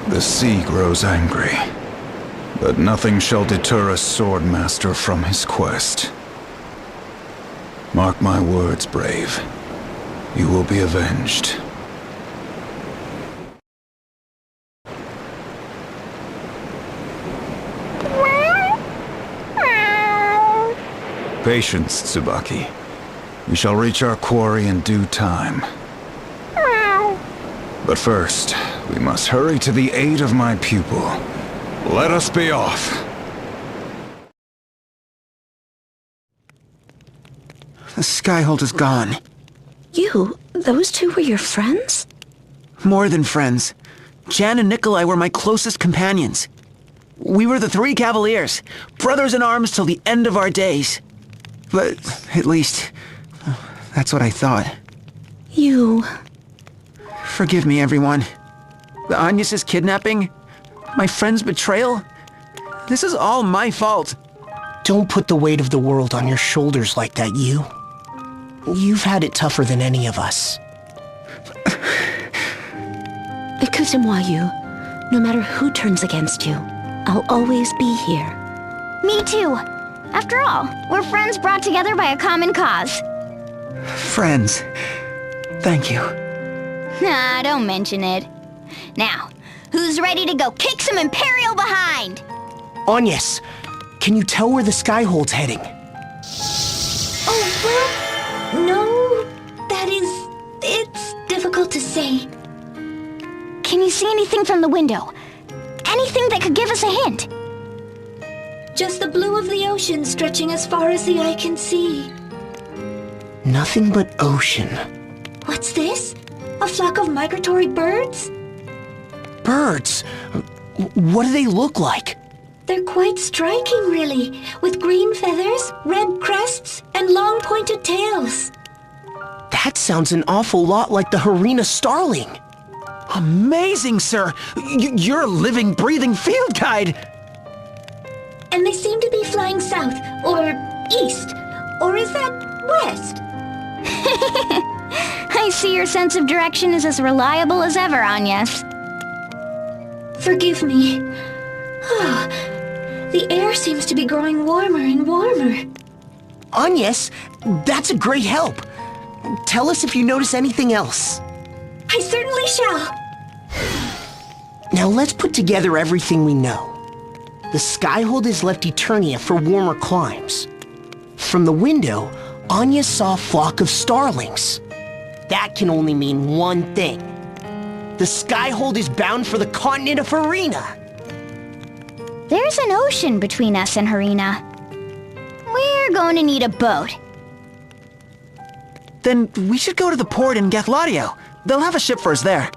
The sea grows angry, but nothing shall deter a swordmaster from his quest. Mark my words, brave. You will be avenged. Patience, Tsubaki. We shall reach our quarry in due time. But first, we must hurry to the aid of my pupil. Let us be off. The Skyhold is gone. Those two were your friends? More than friends. Jan and Nikolai were my closest companions. We were the three Cavaliers, brothers in arms till the end of our days. But at least, that's what I thought. Forgive me, everyone. The Agnes' kidnapping, my friend's betrayal, this is all my fault. Don't put the weight of the world on your shoulders like that, you. You've had it tougher than any of us. Écoute-moi, you. No matter who turns against you, I'll always be here. Me too. After all, we're friends brought together by a common cause. Friends. Thank you. Nah, don't mention it. Now, who's ready to go kick some Imperial behind? Agnes, can you tell where the Skyhold's heading? Oh, well, no, it's difficult to say. Can you see anything from the window? Anything that could give us a hint? Just the blue of the ocean stretching as far as the eye can see. Nothing but ocean. What's this? A flock of migratory birds? Birds? What do they look like? They're quite striking, really, with green feathers, red crests, and long pointed tails. That sounds an awful lot like the Harena starling. Amazing, sir! You're a living, breathing field guide! And they seem to be flying south, or east, or is that west? I see your sense of direction is as reliable as ever, Agnes. Forgive me. The air seems to be growing warmer and warmer. Agnes, that's a great help. Tell us if you notice anything else. I certainly shall. Now let's put together everything we know. The Skyhold has left Eternia for warmer climes. From the window, Agnes saw a flock of starlings. That can only mean one thing. The Skyhold is bound for the continent of Harena. There's an ocean between us and Harena. We're going to need a boat. Then we should go to the port in Gathelatio. They'll have a ship for us there.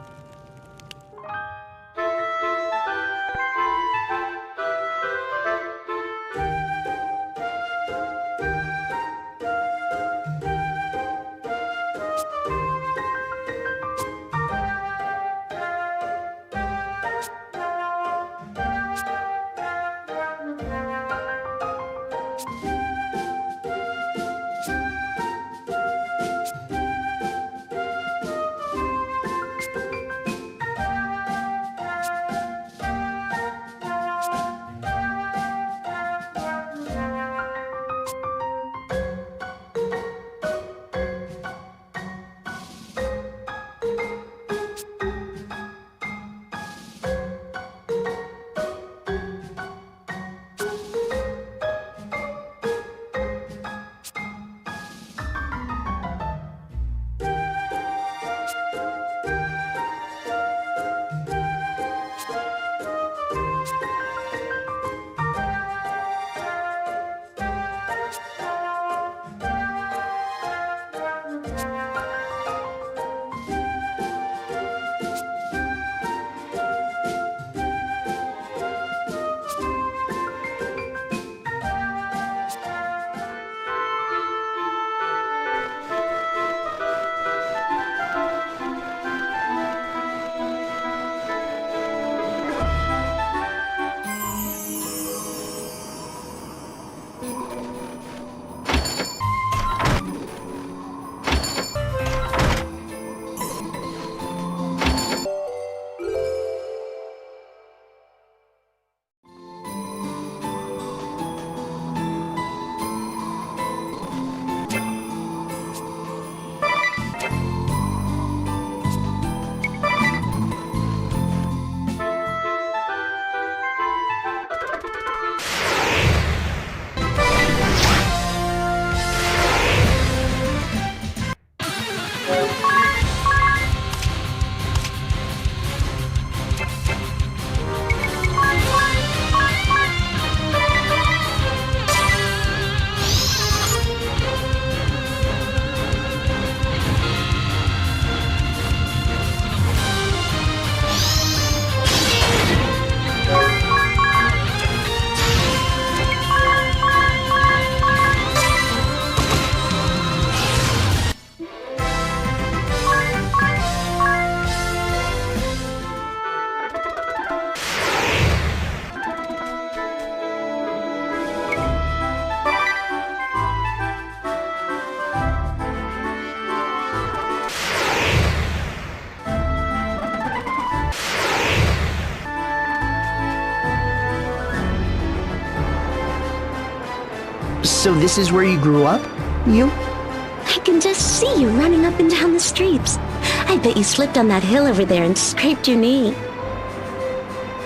So this is where you grew up? You? I can just see you running up and down the streets. I bet you slipped on that hill over there and scraped your knee.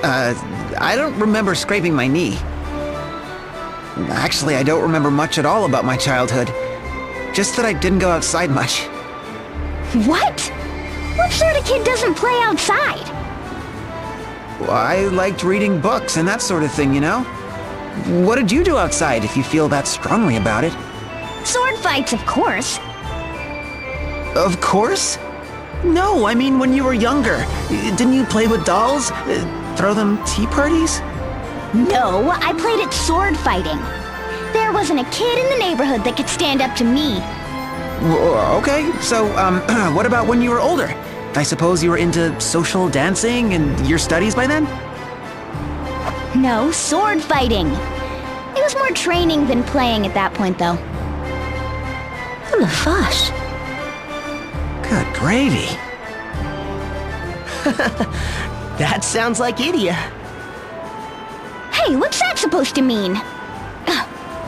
I don't remember scraping my knee. Actually, I don't remember much at all about my childhood. Just that I didn't go outside much. What? What sort of kid doesn't play outside? Well, I liked reading books and that sort of thing, you know? What did you do outside if you feel that strongly about it? Sword fights, of course. Of course? No, I mean when you were younger. Didn't you play with dolls? Throw them tea parties? No, I played at sword fighting. There wasn't a kid in the neighborhood that could stand up to me. Okay, so, what about when you were older? I suppose you were into social dancing and your studies by then? No, sword fighting. It was more training than playing at that point, though. Oh, the fush. Good gravy. That sounds like Idia. Hey, what's that supposed to mean?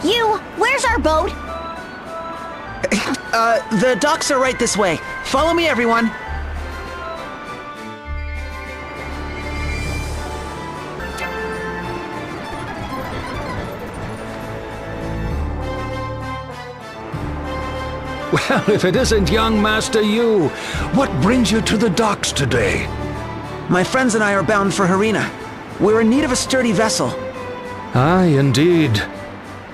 You, where's our boat? The docks are right this way. Follow me, everyone. Well, if it isn't young Master Yu, what brings you to the docks today? My friends and I are bound for Harena. We're in need of a sturdy vessel. Aye, indeed.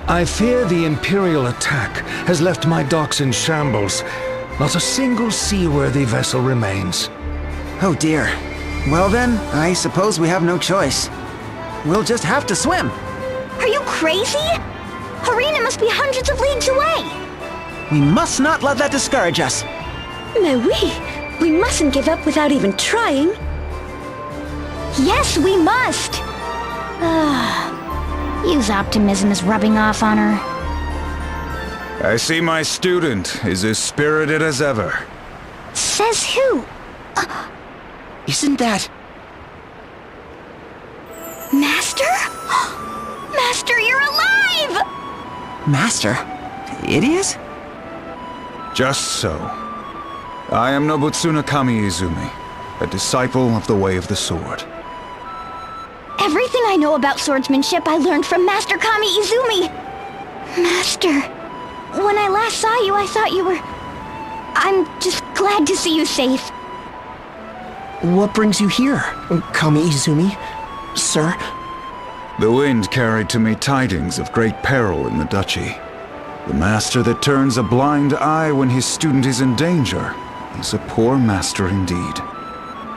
I fear the Imperial attack has left my docks in shambles. Not a single seaworthy vessel remains. Oh dear. Well then, I suppose we have no choice. We'll just have to swim. Are you crazy? Harena must be hundreds of leagues away. We must not let that discourage us. No, we mustn't give up without even trying. Yes, we must. Yu's optimism is rubbing off on her. I see my student is as spirited as ever. Says who? Isn't that... Master? Master, you're alive! Master? Idiots? Just so. I am Nobutsuna Kami Izumi, a disciple of the Way of the Sword. Everything I know about swordsmanship I learned from Master Kami Izumi. Master, when I last saw you, I thought you were... I'm just glad to see you safe. What brings you here, Kami Izumi? Sir? The wind carried to me tidings of great peril in the duchy. The master that turns a blind eye when his student is in danger is a poor master indeed.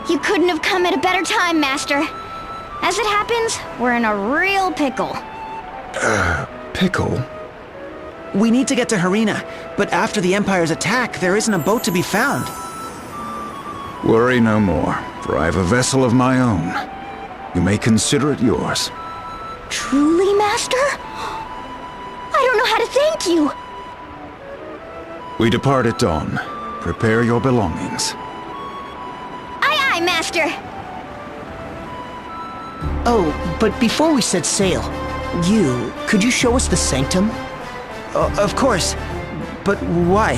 You couldn't have come at a better time, Master. As it happens, we're in a real pickle. Pickle? We need to get to Harena, but after the Empire's attack, there isn't a boat to be found. Worry no more, for I have a vessel of my own. You may consider it yours. Truly, Master? I don't know how to thank you. We depart at dawn. Prepare your belongings. Aye, aye, Master. Oh, but before we set sail, could you show us the sanctum? Of course. But why?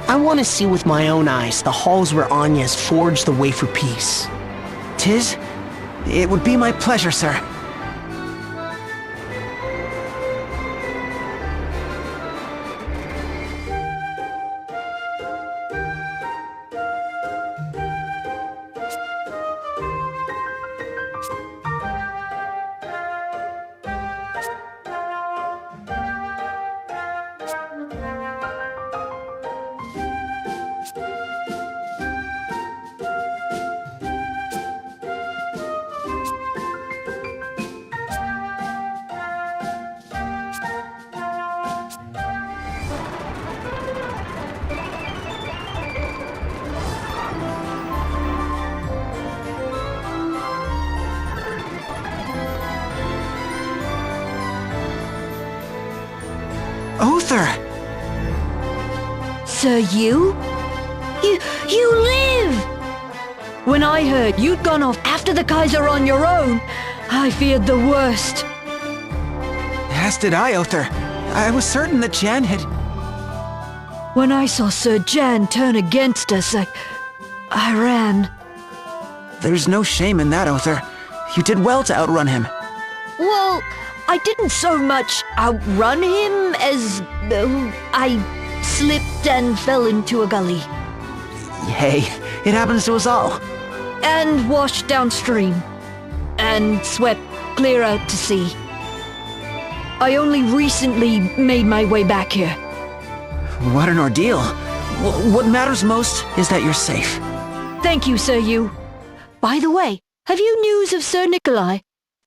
I want to see with my own eyes the halls where Anya has forged the way for peace. Tis? It would be my pleasure, sir. Uther! Sir, you? You live! When I heard you'd gone off after the Kaiser on your own, I feared the worst. As did I, Uther. I was certain that Jan had... When I saw Sir Jan turn against us, I ran. There's no shame in that, Uther. You did well to outrun him. Well, I didn't so much outrun him as I slipped and fell into a gully. Hey, it happens to us all. And washed downstream. And swept clear out to sea. I only recently made my way back here. What an ordeal. What matters most is that you're safe. Thank you, Sir Yu. By the way, have you news of Sir Nikolai?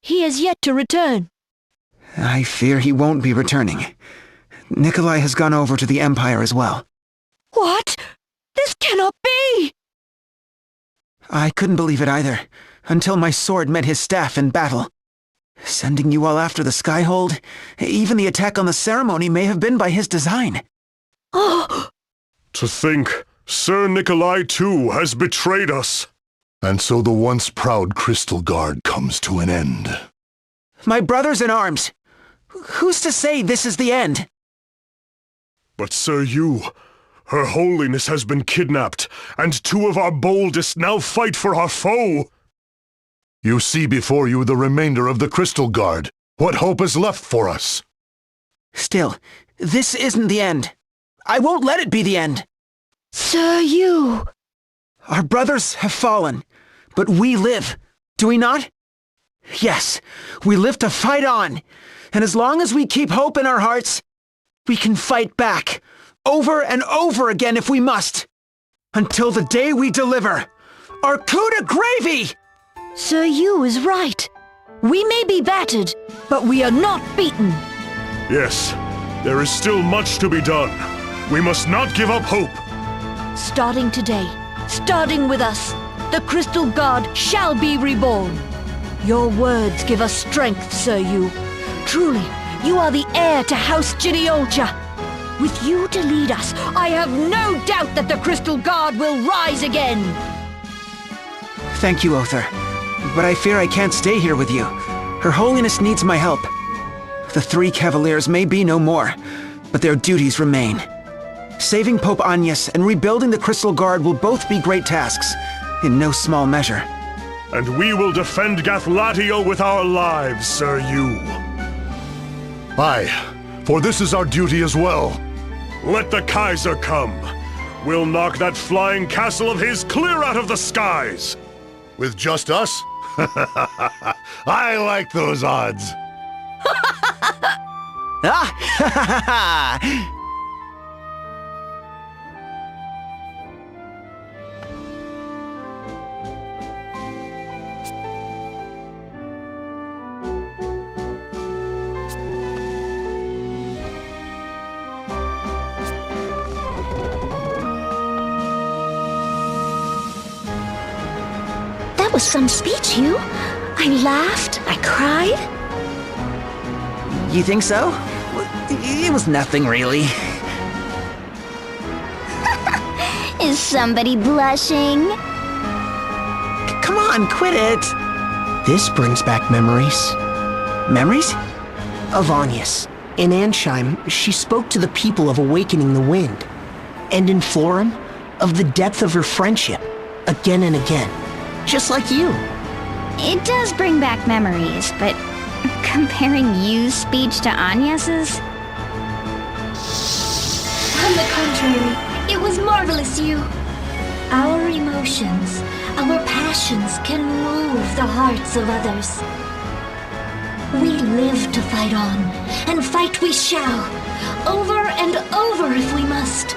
He has yet to return. I fear he won't be returning. Nikolai has gone over to the Empire as well. What? This cannot be! I couldn't believe it either, until my sword met his staff in battle. Sending you all after the Skyhold, even the attack on the ceremony may have been by his design. Oh! To think, Sir Nikolai too has betrayed us. And so the once proud Crystal Guard comes to an end. My brothers in arms! Who's to say this is the end? But Sir Yu, Her Holiness has been kidnapped, and two of our boldest now fight for our foe. You see before you the remainder of the Crystal Guard. What hope is left for us? Still, this isn't the end. I won't let it be the end. Sir Yu! Our brothers have fallen, but we live, do we not? Yes, we live to fight on, and as long as we keep hope in our hearts, we can fight back, over and over again if we must, until the day we deliver our coup de gravy! Sir Yu is right. We may be battered, but we are not beaten. Yes, there is still much to be done. We must not give up hope. Starting today, starting with us, the Crystal Guard shall be reborn. Your words give us strength, Sir Yu. Truly, you are the heir to House Gideolcha. With you to lead us, I have no doubt that the Crystal Guard will rise again. Thank you, Uther. But I fear I can't stay here with you. Her Holiness needs my help. The three Cavaliers may be no more, but their duties remain. Saving Pope Agnes and rebuilding the Crystal Guard will both be great tasks, in no small measure. And we will defend Gathelatio with our lives, Sir Yu. Aye, for this is our duty as well. Let the Kaiser come. We'll knock that flying castle of his clear out of the skies. With just us? I like those odds. Ah! That was some speech, Yu. I laughed, I cried. You think so? It was nothing, really. Is somebody blushing? Come on, quit it. This brings back memories. Memories? Of Agnes. In Ansheim, she spoke to the people of Awakening the Wind. And in Florum, of the depth of her friendship, again and again. Just like you. It does bring back memories, but comparing Yu's speech to Agnes's? On the contrary, it was marvelous, Yu. Our emotions, our passions can move the hearts of others. We live to fight on, and fight we shall, over and over if we must.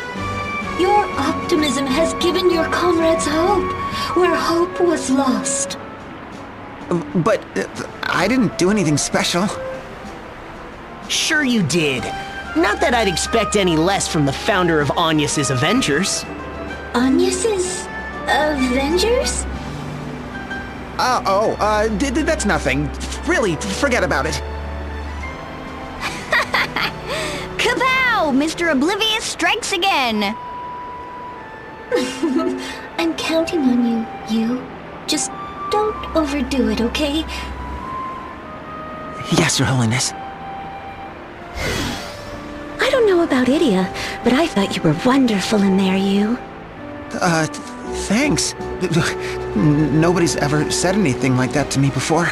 Your optimism has given your comrades hope, where hope was lost. But I didn't do anything special. Sure you did. Not that I'd expect any less from the founder of Agnes's Avengers. Agnes's Avengers? That's nothing. Really, forget about it. Kapow! Mr. Oblivious strikes again! I'm counting on you, Yu. Just don't overdo it, okay? Yes, Your Holiness. about Idia, but I thought you were wonderful in there, you. Thanks. Nobody's ever said anything like that to me before.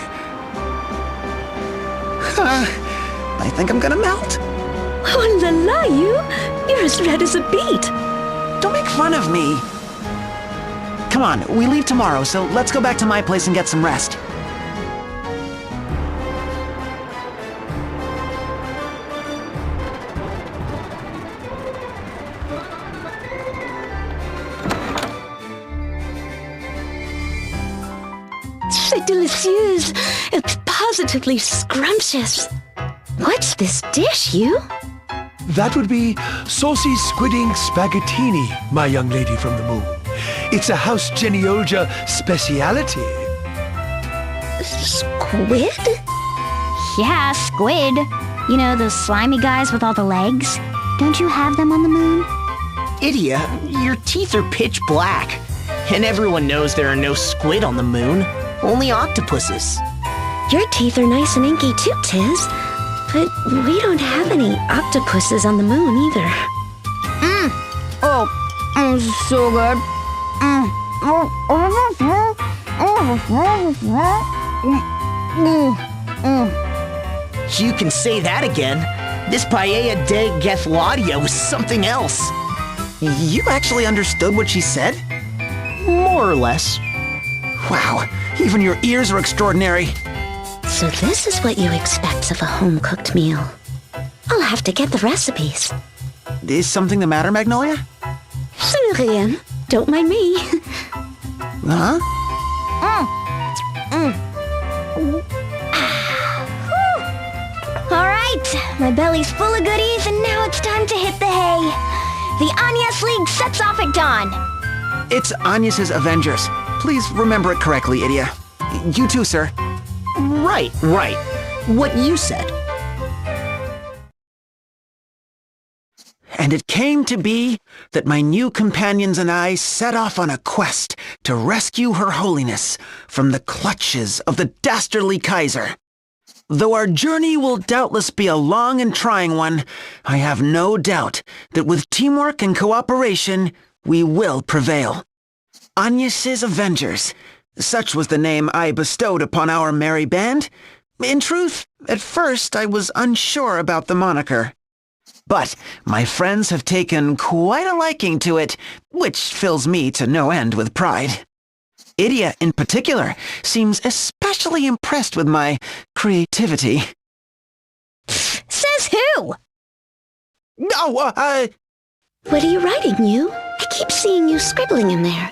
I think I'm gonna melt. Oh la la, you! You're as red as a beet. Don't make fun of me. Come on, we leave tomorrow, so let's go back to my place and get some rest. C'est délicieuse. It's positively scrumptious. What's this dish, you? That would be saucy squidding spaghettini, my young lady from the moon. It's a House Geniolja speciality. Squid? Yeah, squid. You know, those slimy guys with all the legs? Don't you have them on the moon? Idia, your teeth are pitch black. And everyone knows there are no squid on the moon, only octopuses. Your teeth are nice and inky too, Tiz. But we don't have any octopuses on the moon either. Oh, so good. You can say that again. This paella de Gathelatio was something else. You actually understood what she said? More or less. Wow, even your ears are extraordinary. So this is what you expect of a home-cooked meal. I'll have to get the recipes. Is something the matter, Magnolia? C'est rien. Don't mind me. Huh? All right, my belly's full of goodies, and now it's time to hit the hay. The Agnes League sets off at dawn. It's Agnes's Avengers. Please remember it correctly, Idia. You too, sir. Right. What you said. And it came to be that my new companions and I set off on a quest to rescue Her Holiness from the clutches of the dastardly Kaiser. Though our journey will doubtless be a long and trying one, I have no doubt that with teamwork and cooperation, we will prevail. Agnes's Avengers. Such was the name I bestowed upon our merry band. In truth, at first I was unsure about the moniker. But my friends have taken quite a liking to it, which fills me to no end with pride. Idia, in particular, seems especially impressed with my creativity. Says who? Oh, What are you writing, you? I keep seeing you scribbling in there.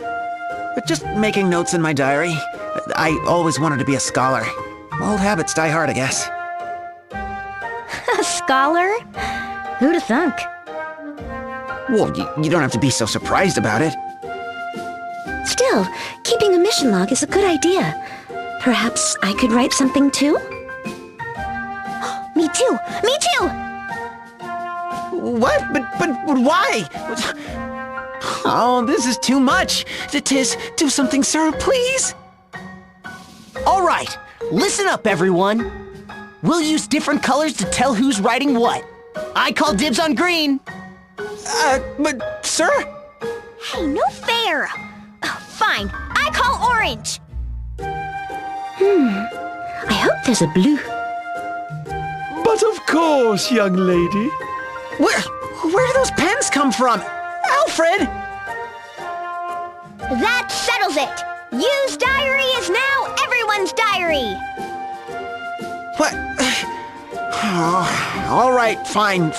just making notes in my diary. I always wanted to be a scholar. Old habits die hard, I guess. A scholar? Who'da thunk? Well, you don't have to be so surprised about it. Still, keeping a mission log is a good idea. Perhaps I could write something too? Me too! Me too! What? But why? Oh, this is too much. Tiz, do something, sir, please. All right, listen up, everyone. We'll use different colors to tell who's writing what. I call dibs on green. But, sir? Hey, no fair! Fine, I call orange. I hope there's a blue. But of course, young lady. Where do those pens come from? Alfred! That settles it! Yu's diary is now everyone's diary! What? Oh, all right, fine.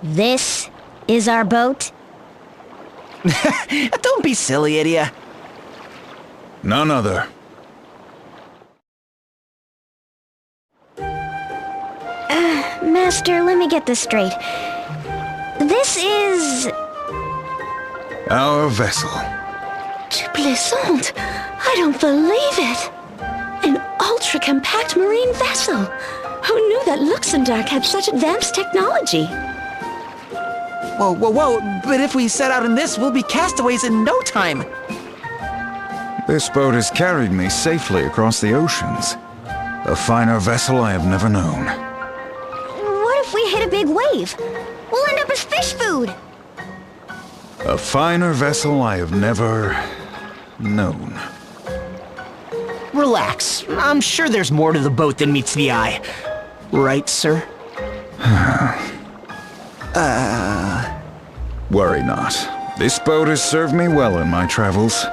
This is our boat? Don't be silly, idiot. None other. Master, let me get this straight. This is... Our vessel. Tu plaisante! I don't believe it! An ultra-compact marine vessel! Who knew that Luxembourg had such advanced technology? Whoa, but if we set out in this, we'll be castaways in no time. This boat has carried me safely across the oceans. A finer vessel I have never known. What if we hit a big wave? We'll end up as fish food! A finer vessel I have never known. Relax. I'm sure there's more to the boat than meets the eye. Right, sir? Worry not. This boat has served me well in my travels.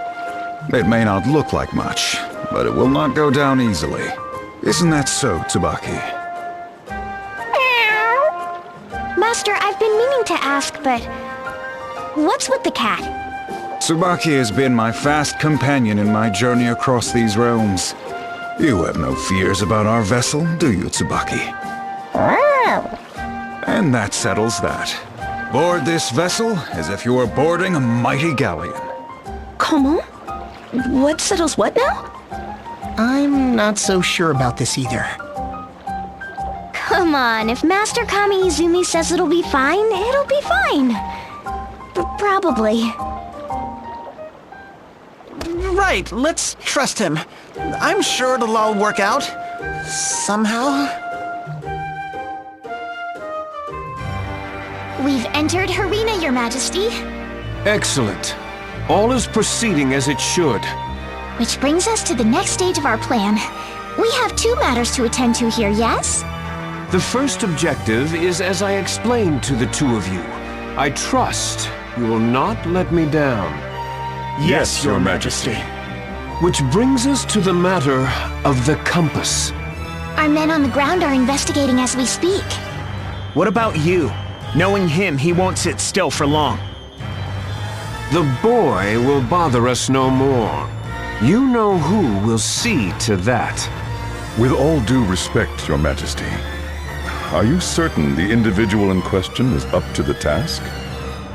It may not look like much, but it will not go down easily. Isn't that so, Tsubaki? Master, I've been meaning to ask, but... what's with the cat? Tsubaki has been my fast companion in my journey across these realms. You have no fears about our vessel, do you, Tsubaki? And that settles that. Board this vessel as if you were boarding a mighty galleon. Comment? What settles what now? I'm not so sure about this either. Come on, if Master Kami Izumi says it'll be fine, it'll be fine. Probably. Right, let's trust him. I'm sure it'll all work out. Somehow. We've entered Harena, Your Majesty. Excellent. All is proceeding as it should. Which brings us to the next stage of our plan. We have two matters to attend to here, yes? The first objective is as I explained to the two of you. I trust you will not let me down. Yes, Your Majesty. Which brings us to the matter of the compass. Our men on the ground are investigating as we speak. What about you? Knowing him, he won't sit still for long. The boy will bother us no more. You know who will see to that. With all due respect, Your Majesty, are you certain the individual in question is up to the task?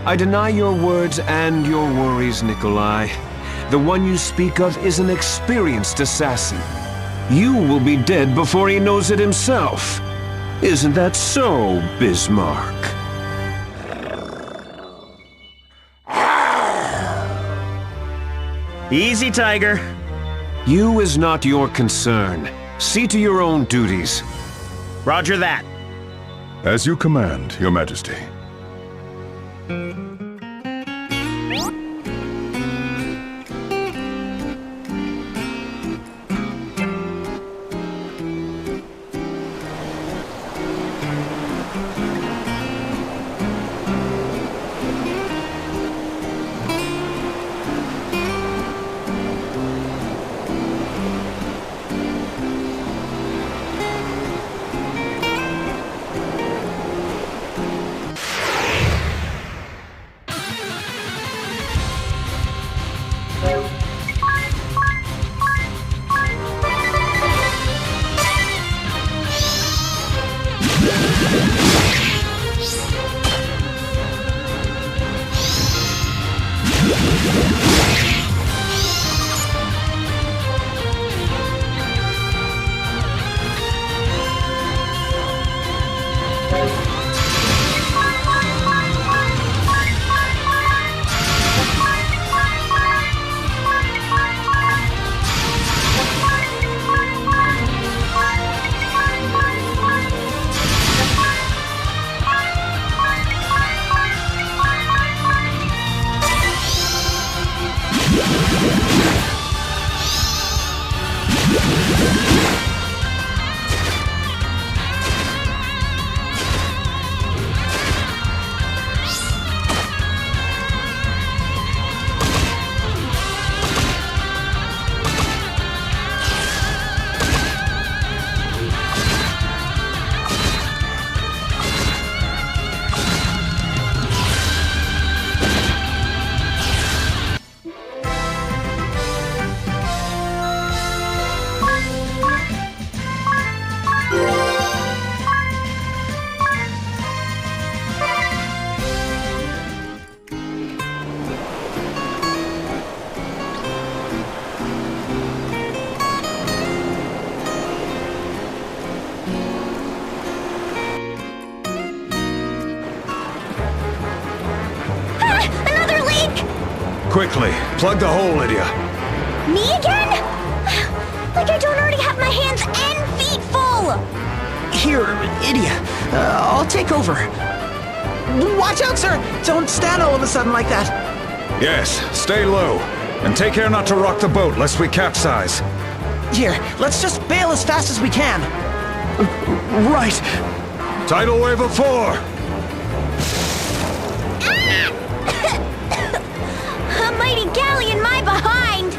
I deny your words and your worries, Nikolai. The one you speak of is an experienced assassin. You will be dead before he knows it himself. Isn't that so, Bismarck? Easy, Tiger. You is not your concern. See to your own duties. Roger that. As you command, Your Majesty. Quickly, plug the hole, Lydia. Me again? Like I don't already have my hands and feet full! Here, Idia. I'll take over. Watch out, sir! Don't stand all of a sudden like that. Yes, stay low. And take care not to rock the boat lest we capsize. Here, let's just bail as fast as we can. Right. Tidal wave of 4! A mighty galley in my behind!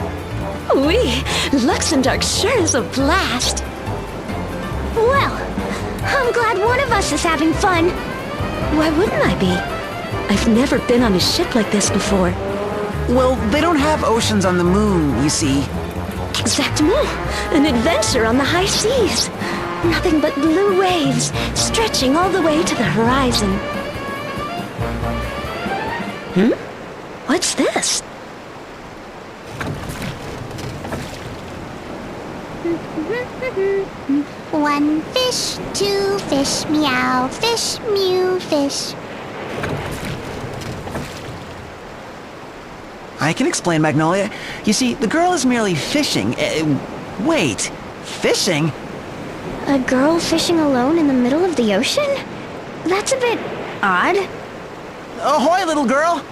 Wee, Luxembourg sure is a blast. Well, I'm glad one of us is having fun. Why wouldn't I be? I've never been on a ship like this before. Well, they don't have oceans on the moon, you see. Exactement. An adventure on the high seas. Nothing but blue waves stretching all the way to the horizon. What's this? One fish, two fish, meow, fish, mew, fish. I can explain, Magnolia. You see, the girl is merely fishing. Wait, fishing? A girl fishing alone in the middle of the ocean? That's a bit odd. Ahoy, little girl!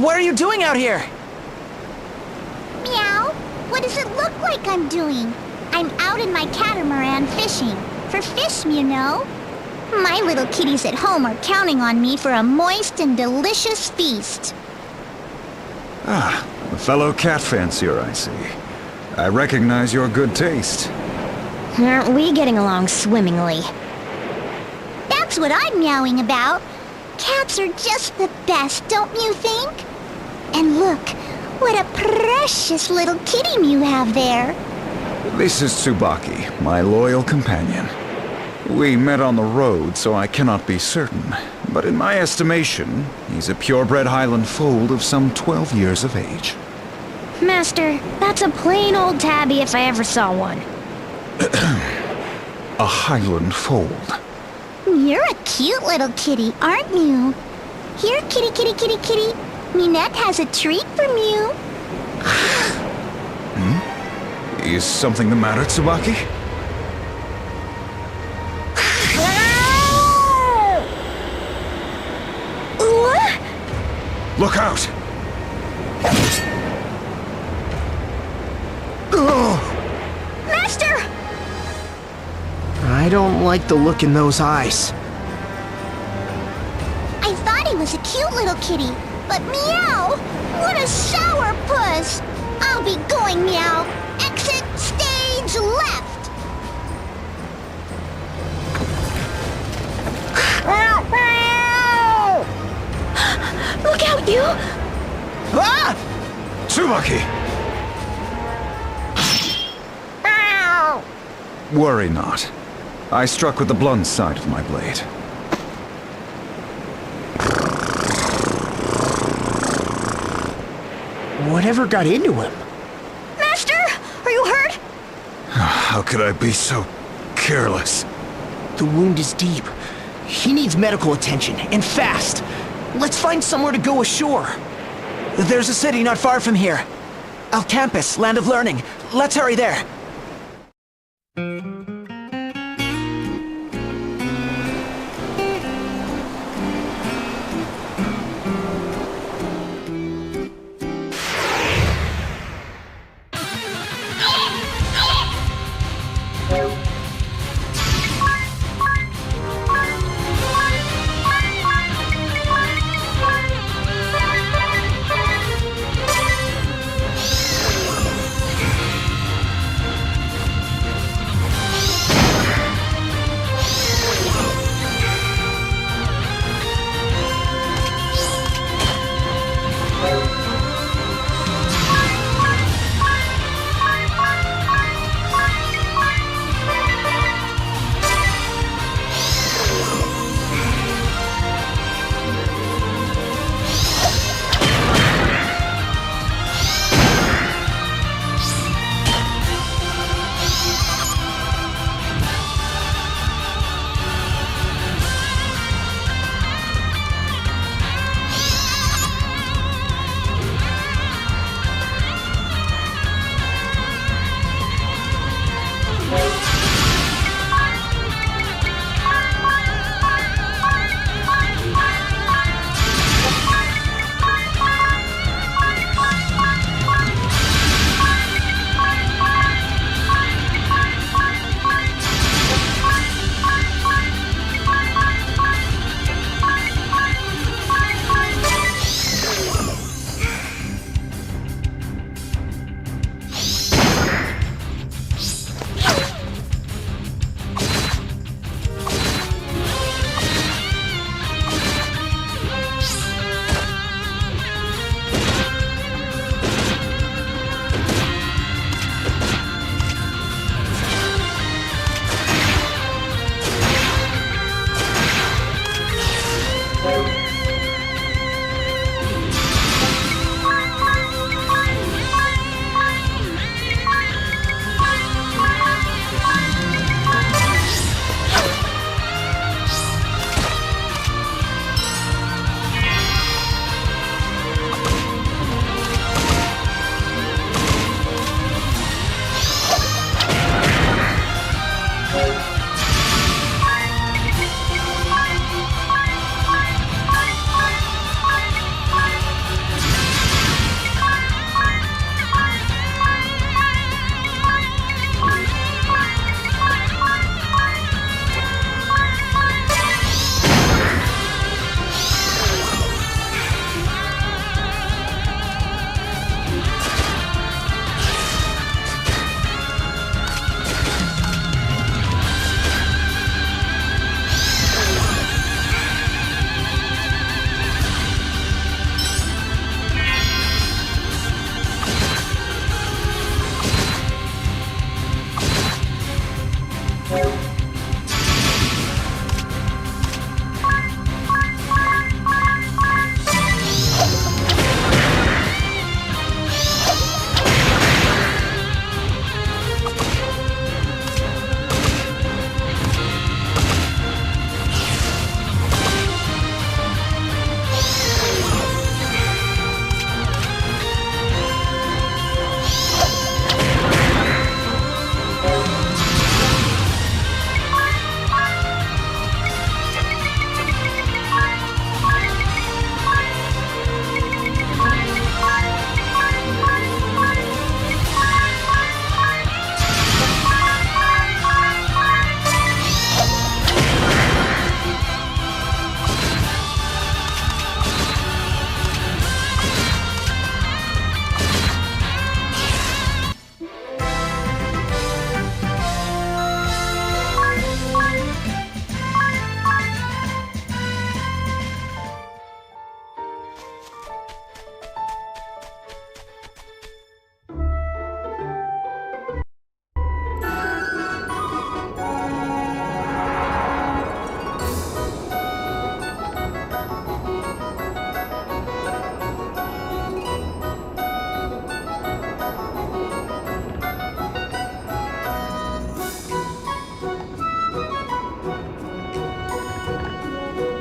What are you doing out here? Meow. What does it look like I'm doing? I'm out in my catamaran fishing. For fish, you know. My little kitties at home are counting on me for a moist and delicious feast. Ah, a fellow cat fancier, I see. I recognize your good taste. Aren't we getting along swimmingly? That's what I'm meowing about. Cats are just the best, don't you think? And look, what a precious little kitty you have there. This is Tsubaki, my loyal companion. We met on the road, so I cannot be certain. But in my estimation, he's a purebred Highland foal of some 12 years of age. Master, that's a plain old tabby if I ever saw one. A Highland foal. You're a cute little kitty, aren't you? Here, kitty, kitty, kitty, kitty. Minette has a treat from you. Is something the matter, Tsubaki? Look out! Master! I don't like the look in those eyes. I thought he was a cute little kitty, but meow! What a sour puss! I'll be going, meow. Exit stage left! Look out, you! Ah! Tsubaki! Worry not. I struck with the blunt side of my blade. Whatever got into him? Master! Are you hurt? How could I be so careless? The wound is deep. He needs medical attention, and fast. Let's find somewhere to go ashore. There's a city not far from here. Al-Khampis, Land of Learning. Let's hurry there.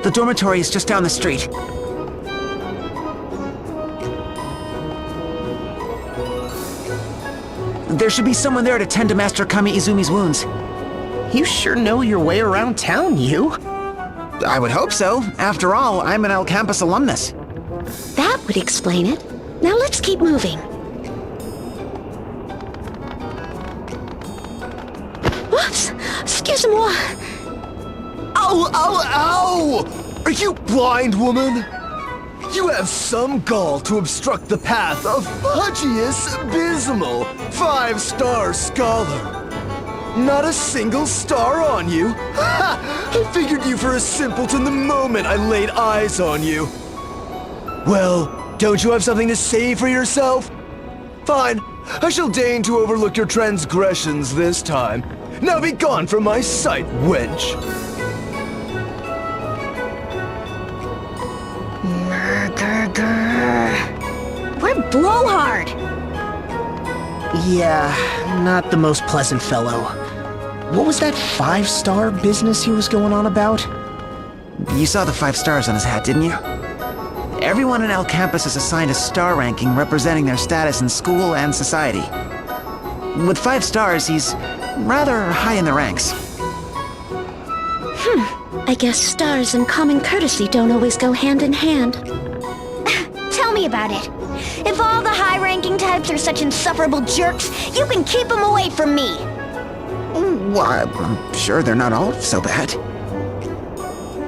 The dormitory is just down the street. There should be someone there to tend to Master Kami Izumi's wounds. You sure know your way around town, you. I would hope so. After all, I'm an Al-Khampis alumnus. That would explain it. Now let's keep moving. Whoops! Excuse-moi. Ow, ow, ow! Are you blind, woman? You have some gall to obstruct the path of Fudgius Abysmal, 5-star scholar. Not a single star on you. Ha! I figured you for a simpleton the moment I laid eyes on you. Well, don't you have something to say for yourself? Fine, I shall deign to overlook your transgressions this time. Now be gone from my sight, wench. We're blowhard. Yeah, not the most pleasant fellow. What was that 5-star business he was going on about? You saw the 5 stars on his hat, didn't you? Everyone in Al-Khampis is assigned a star ranking representing their status in school and society. With 5 stars, he's rather high in the ranks. I guess stars and common courtesy don't always go hand in hand. Tell me about it. If all the high-ranking types are such insufferable jerks, you can keep them away from me. Well, I'm sure they're not all so bad.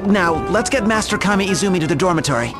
Now, let's get Master Kami Izumi to the dormitory.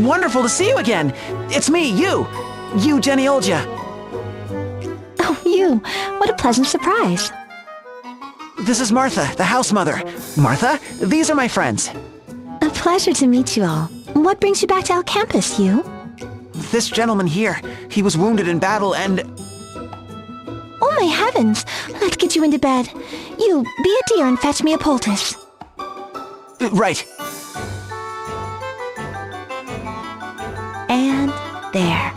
wonderful to see you again. It's me, you, Jenny Olja. Oh, you. What a pleasant surprise. This is Martha, the house mother. Martha, these are my friends. A pleasure to meet you all. What brings you back to Al-Khampis, you? This gentleman here, he was wounded in battle and... Oh my heavens! Let's get you into bed. You, be a dear and fetch me a poultice. Right. And there.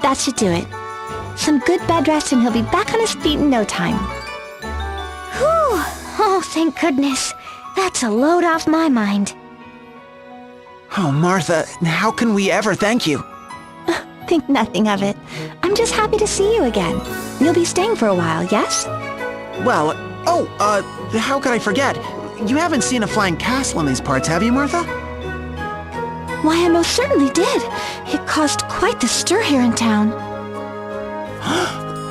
That should do it. Some good bed rest and he'll be back on his feet in no time. Whew! Oh, thank goodness. That's a load off my mind. Oh, Martha, how can we ever thank you? Think nothing of it. I'm just happy to see you again. You'll be staying for a while, yes? Well, how could I forget? You haven't seen a flying castle in these parts, have you, Martha? Why, I most certainly did. It caused quite the stir here in town.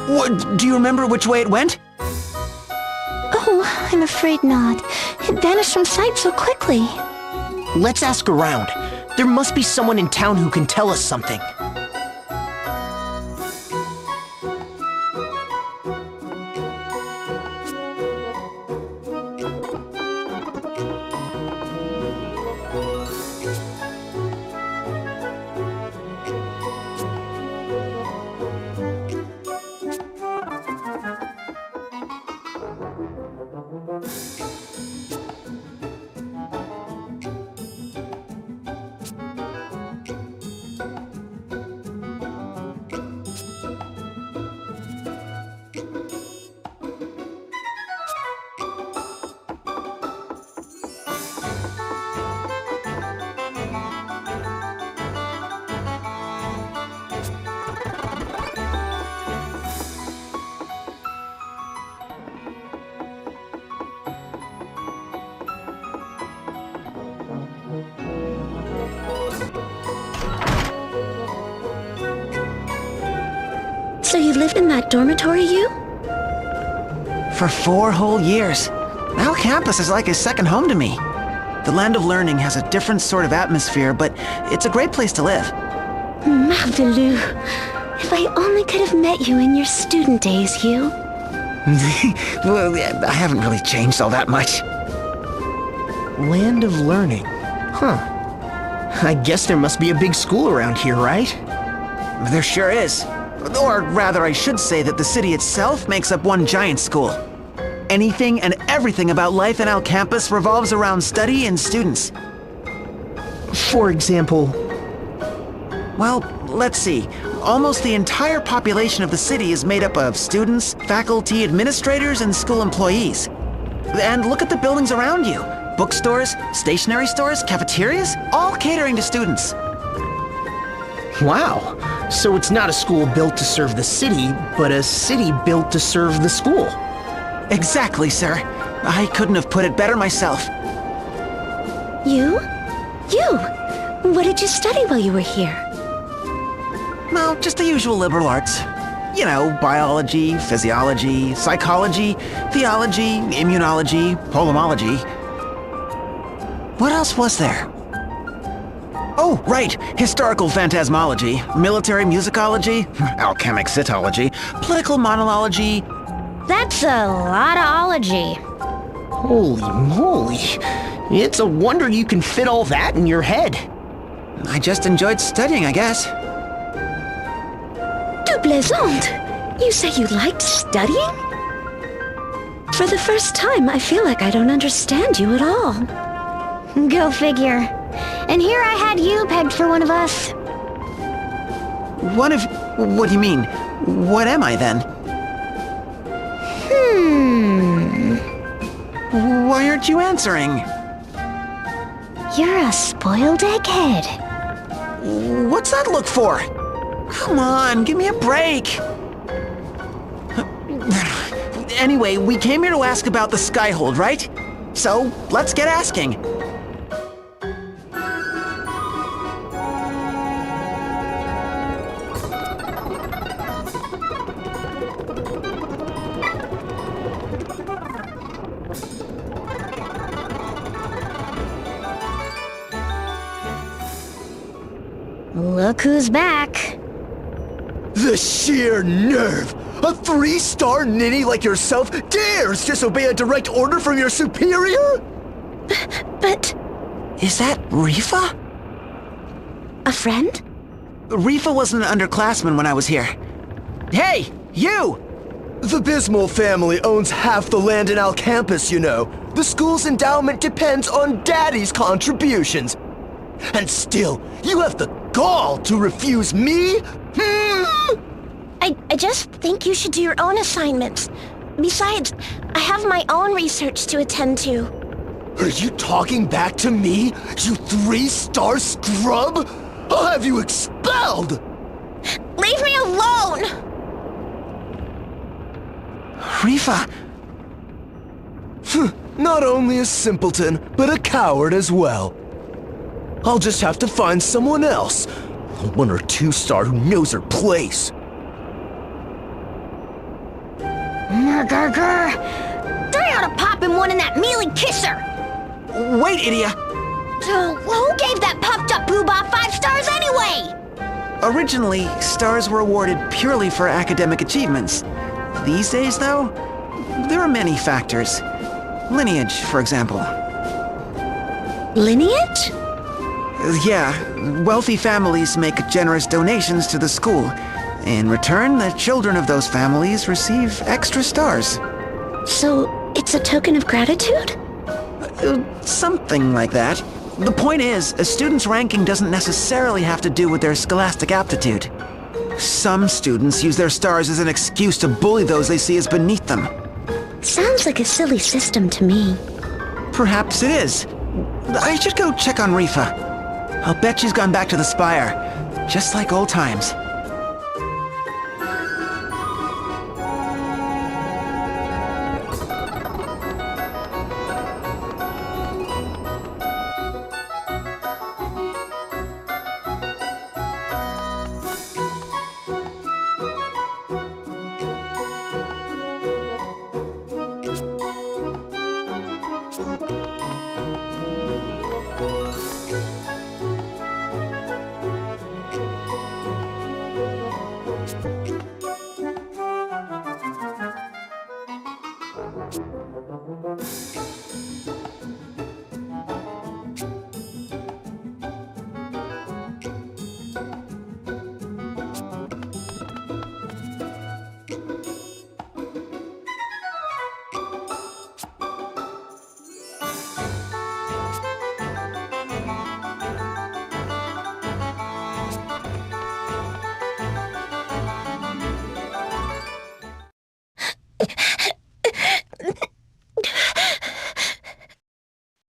What, do you remember which way it went? Oh, I'm afraid not. It vanished from sight so quickly. Let's ask around. There must be someone in town who can tell us something. So you lived in that dormitory, you? For 4 whole years. Al-Khampis is like a second home to me. The land of learning has a different sort of atmosphere, but it's a great place to live. Marvelous. If I only could have met you in your student days, Hugh. Well, I haven't really changed all that much. Land of learning. Huh. I guess there must be a big school around here, right? There sure is. Or rather, I should say that the city itself makes up one giant school. Anything and everything about life in Al-Khampis revolves around study and students. For example... Well, let's see. Almost the entire population of the city is made up of students, faculty, administrators, and school employees. And look at the buildings around you. Bookstores, stationery stores, cafeterias, all catering to students. Wow. So it's not a school built to serve the city, but a city built to serve the school. Exactly, sir. I couldn't have put it better myself. You? You? What did you study while you were here? Well, just the usual liberal arts. You know, biology, physiology, psychology, theology, immunology, polemology. What else was there? Oh, right! Historical phantasmology, military musicology, alchemic cytology, political monology. That's a lot of ology. Holy moly. It's a wonder you can fit all that in your head. I just enjoyed studying, I guess. Tu plaisantes! You say you liked studying? For the first time, I feel like I don't understand you at all. Go figure. And here I had you pegged for one of us. What do you mean? What am I then? Why aren't you answering? You're a spoiled egghead. What's that look for? Come on, give me a break. Anyway, we came here to ask about the Skyhold, right? So, let's get asking. Look who's back. The sheer nerve! A 3-star ninny like yourself dares disobey a direct order from your superior? But... Is that Rifa? a friend? Rifa wasn't an underclassman when I was here. Hey, you! The Bismol family owns half the land in Al-Khampis, you know. The school's endowment depends on Daddy's contributions. And still, you have the gall to refuse me? I just think you should do your own assignments. Besides, I have my own research to attend to. Are you talking back to me, you 3-star scrub? I'll have you expelled! Leave me alone! Rifa! Not only a simpleton, but a coward as well. I'll just have to find someone else. A 1 or 2-star who knows her place. They ought to pop him one in that mealy kisser! Wait, idiot! So, who gave that puffed-up poobah 5 stars anyway? Originally, stars were awarded purely for academic achievements. These days, though, there are many factors. Lineage, for example. Lineage? Yeah, wealthy families make generous donations to the school. In return, the children of those families receive extra stars. So, it's a token of gratitude? Something like that. The point is, a student's ranking doesn't necessarily have to do with their scholastic aptitude. Some students use their stars as an excuse to bully those they see as beneath them. Sounds like a silly system to me. Perhaps it is. I should go check on Rifa. I'll bet she's gone back to the spire, just like old times.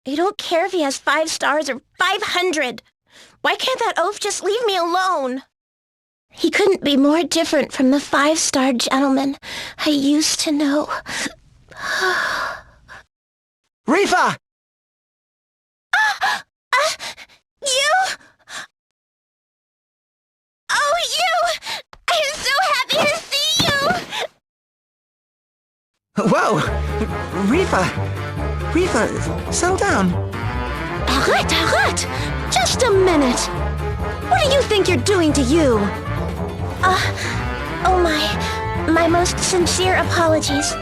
I don't care if he has 5 stars or 500. Why can't that oaf just leave me alone? He couldn't be more different from the 5-star gentleman I used to know. Rifa! You? Oh, you! I'm so happy to see you! Whoa! Rifa! Rifa, settle down. Arrête! Just a minute! What do you think you're doing to you? Oh my most sincere apologies.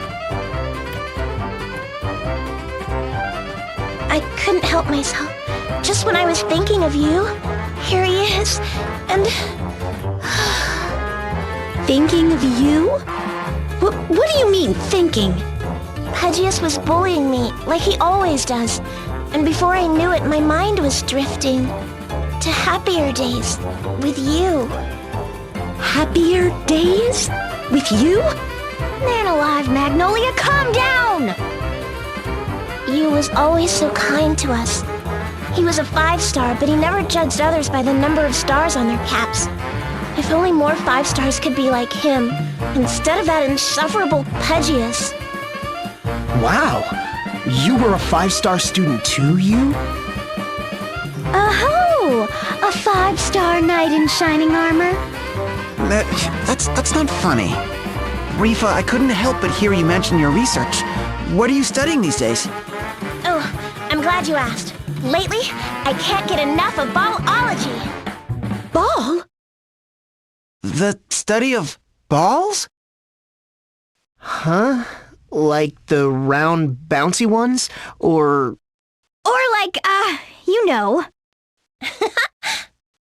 I couldn't help myself. Just when I was thinking of you, here he is, and... Thinking of you? What do you mean, thinking? Pudgius was bullying me, like he always does. And before I knew it, my mind was drifting to happier days with you. Happier days? With you? Man alive, Magnolia, calm down! You was always so kind to us. He was a 5-star, but he never judged others by the number of stars on their caps. If only more 5 stars could be like him, instead of that insufferable Pudgius. Wow! You were a 5-star student too, you? Oh-ho! A 5-star knight in shining armor? That's not funny. Rifa, I couldn't help but hear you mention your research. What are you studying these days? Oh, I'm glad you asked. Lately, I can't get enough of ballology. Ball? The study of balls? Huh? Like the round, bouncy ones? Or like, you know.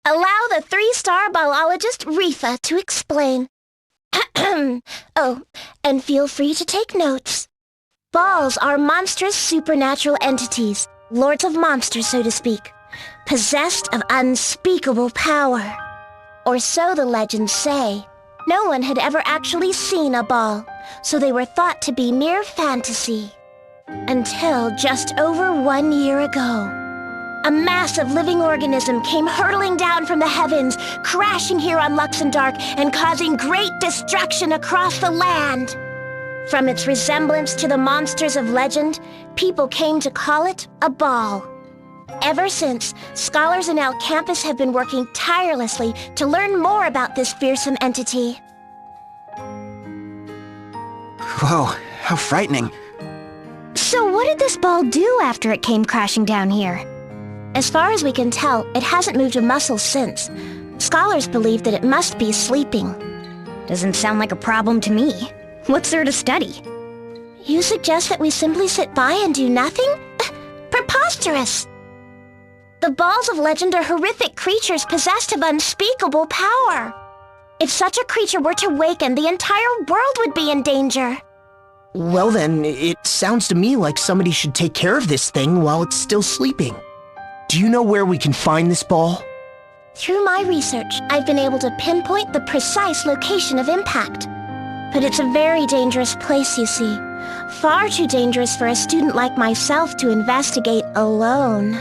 Allow the 3-star ballologist Rifa to explain. Oh, and feel free to take notes. Balls are monstrous supernatural entities, lords of monsters, so to speak, possessed of unspeakable power. Or so the legends say. No one had ever actually seen a ball, so they were thought to be mere fantasy. Until just over 1 year ago. A massive living organism came hurtling down from the heavens, crashing here on Luxemdark and causing great destruction across the land. From its resemblance to the monsters of legend, people came to call it a ball. Ever since, scholars in Al-Khampis have been working tirelessly to learn more about this fearsome entity. Whoa, how frightening. So what did this ball do after it came crashing down here? As far as we can tell, it hasn't moved a muscle since. Scholars believe that it must be sleeping. Doesn't sound like a problem to me. What's there to study? You suggest that we simply sit by and do nothing? Preposterous! The balls of legend are horrific creatures possessed of unspeakable power. If such a creature were to waken, the entire world would be in danger. well then, it sounds to me like somebody should take care of this thing while it's still sleeping. Do you know where we can find this ball? Through my research, I've been able to pinpoint the precise location of impact. But it's a very dangerous place, you see. Far too dangerous for a student like myself to investigate alone.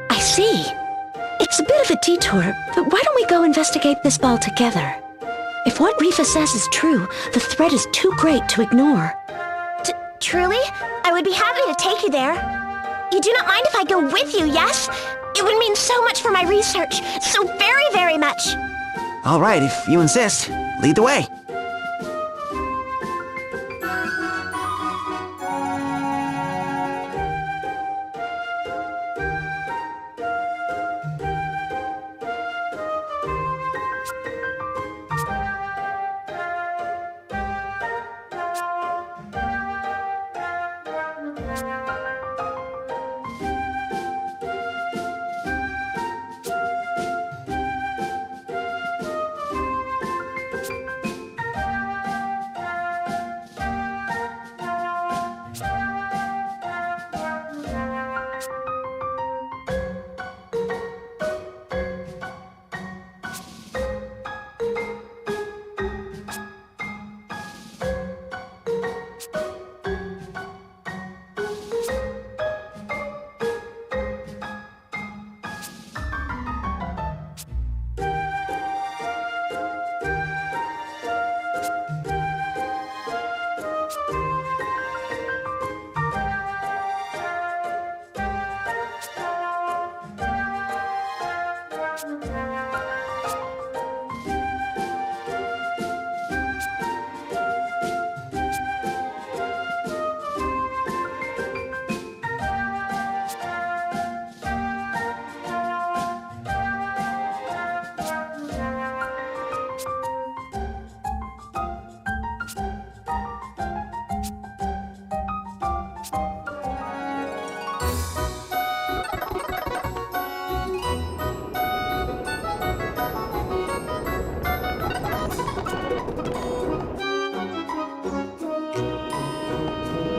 I see. It's a bit of a detour, but why don't we go investigate this ball together? If what Rifa says is true, the threat is too great to ignore. Truly? I would be happy to take you there. You do not mind if I go with you, yes? It would mean so much for my research. So very, very much. All right, if you insist, lead the way.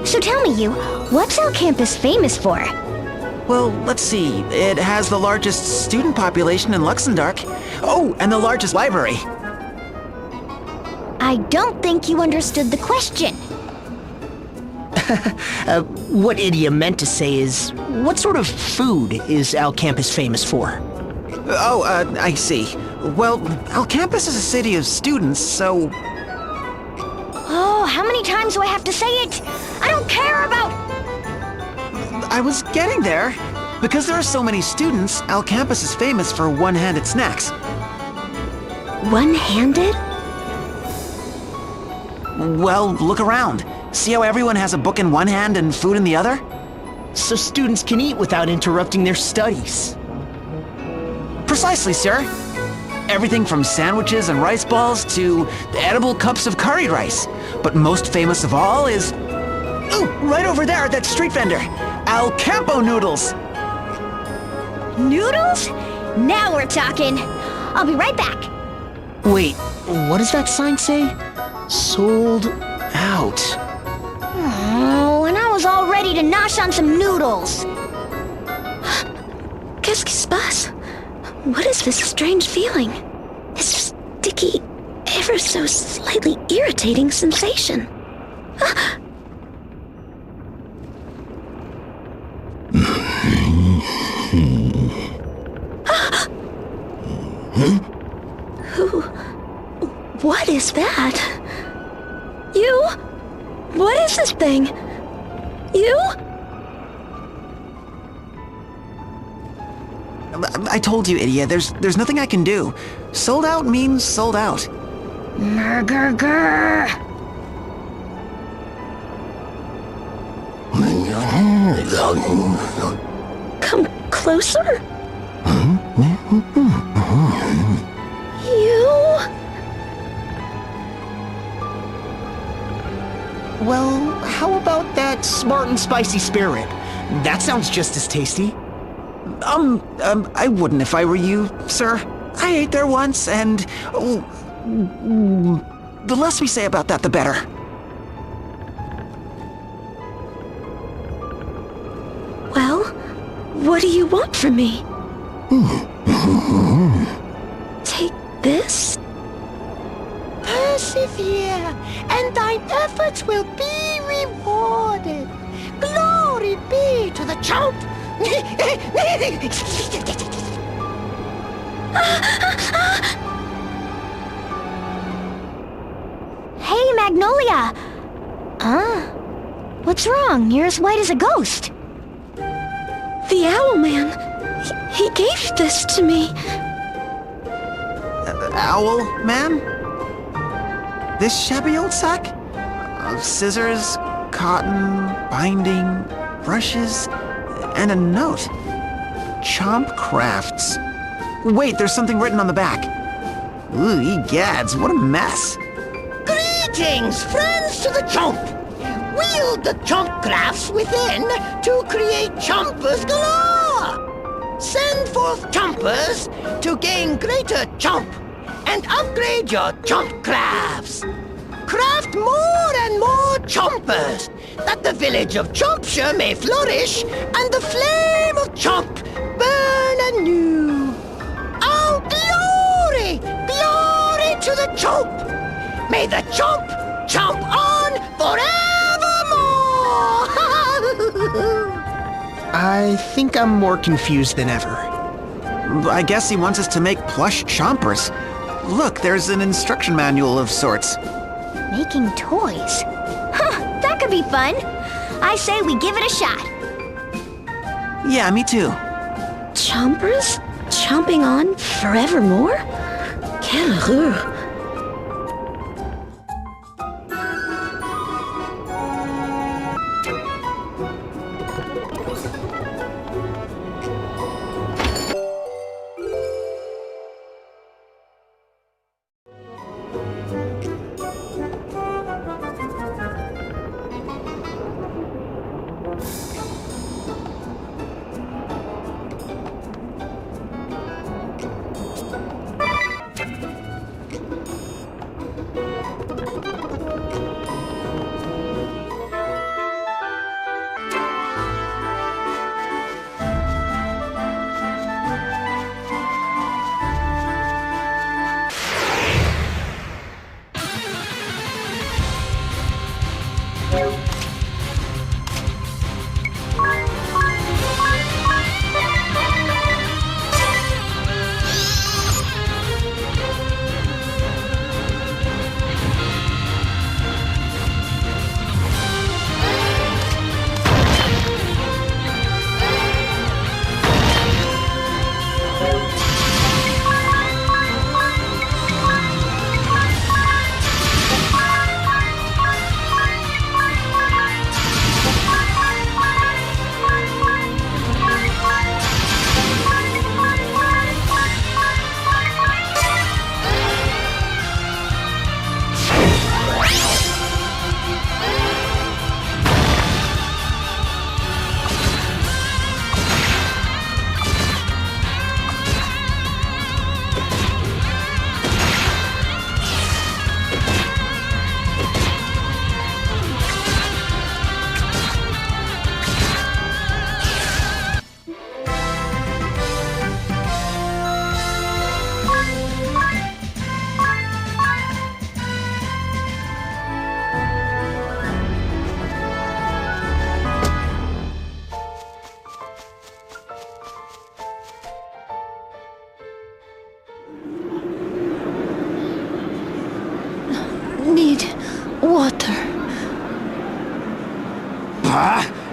So tell me, what's Al-Khampis famous for? Well, let's see. It has the largest student population in Luxemdark. Oh, and the largest library. I don't think you understood the question. What Idia meant to say is, what sort of food is Al-Khampis famous for? Oh, I see. Well, Al-Khampis is a city of students, so... Oh, how many times do I have to say it? I don't care about... I was getting there. Because there are so many students, Al-Khampis is famous for one-handed snacks. One-handed? Well, look around. See how everyone has a book in one hand and food in the other? So students can eat without interrupting their studies. Precisely, sir. Everything from sandwiches and rice balls to edible cups of curry rice. But most famous of all is... Ooh, right over there, that street vendor. Al-Khampis noodles. Noodles? Now we're talking. I'll be right back. Wait, what does that sign say? Sold out. Oh, and I was all ready to nosh on some noodles. Qu'est-ce qui se passe? What is this strange feeling? This sticky, ever so slightly irritating sensation. What is that? You? What is this thing? You? I told you, idiot. There's nothing I can do. Sold out means sold out. Grr. Come closer? You? Well, how about that smart and spicy spare rib? That sounds just as tasty. I wouldn't if I were you, sir. I ate there once, and... the less we say about that, the better. Well, what do you want from me? Take this? Persevere, and thine efforts will be rewarded. Glory be to the chomp! Hey, Magnolia! What's wrong? You're as white as a ghost. The Owl Man. He gave this to me. Owl, man? This shabby old sack? Scissors, cotton, binding, brushes, and a note. Chomp Crafts. Wait, there's something written on the back. Ooh, egads, what a mess. Greetings, friends to the chomp! Wield the chomp crafts within to create chompers galore! Send forth chompers to gain greater chomp and upgrade your chomp crafts! Craft more and more chompers, that the village of Chompshire may flourish and the flame of chomp burn anew! Oh, glory! Glory to the chomp! May the chomp chomp on forevermore! I think I'm more confused than ever. I guess he wants us to make plush chompers. Look, there's an instruction manual of sorts. Making toys? Huh, that could be fun. I say we give it a shot. Yeah, me too. Chompers? Chomping on forevermore? Quelle horreur.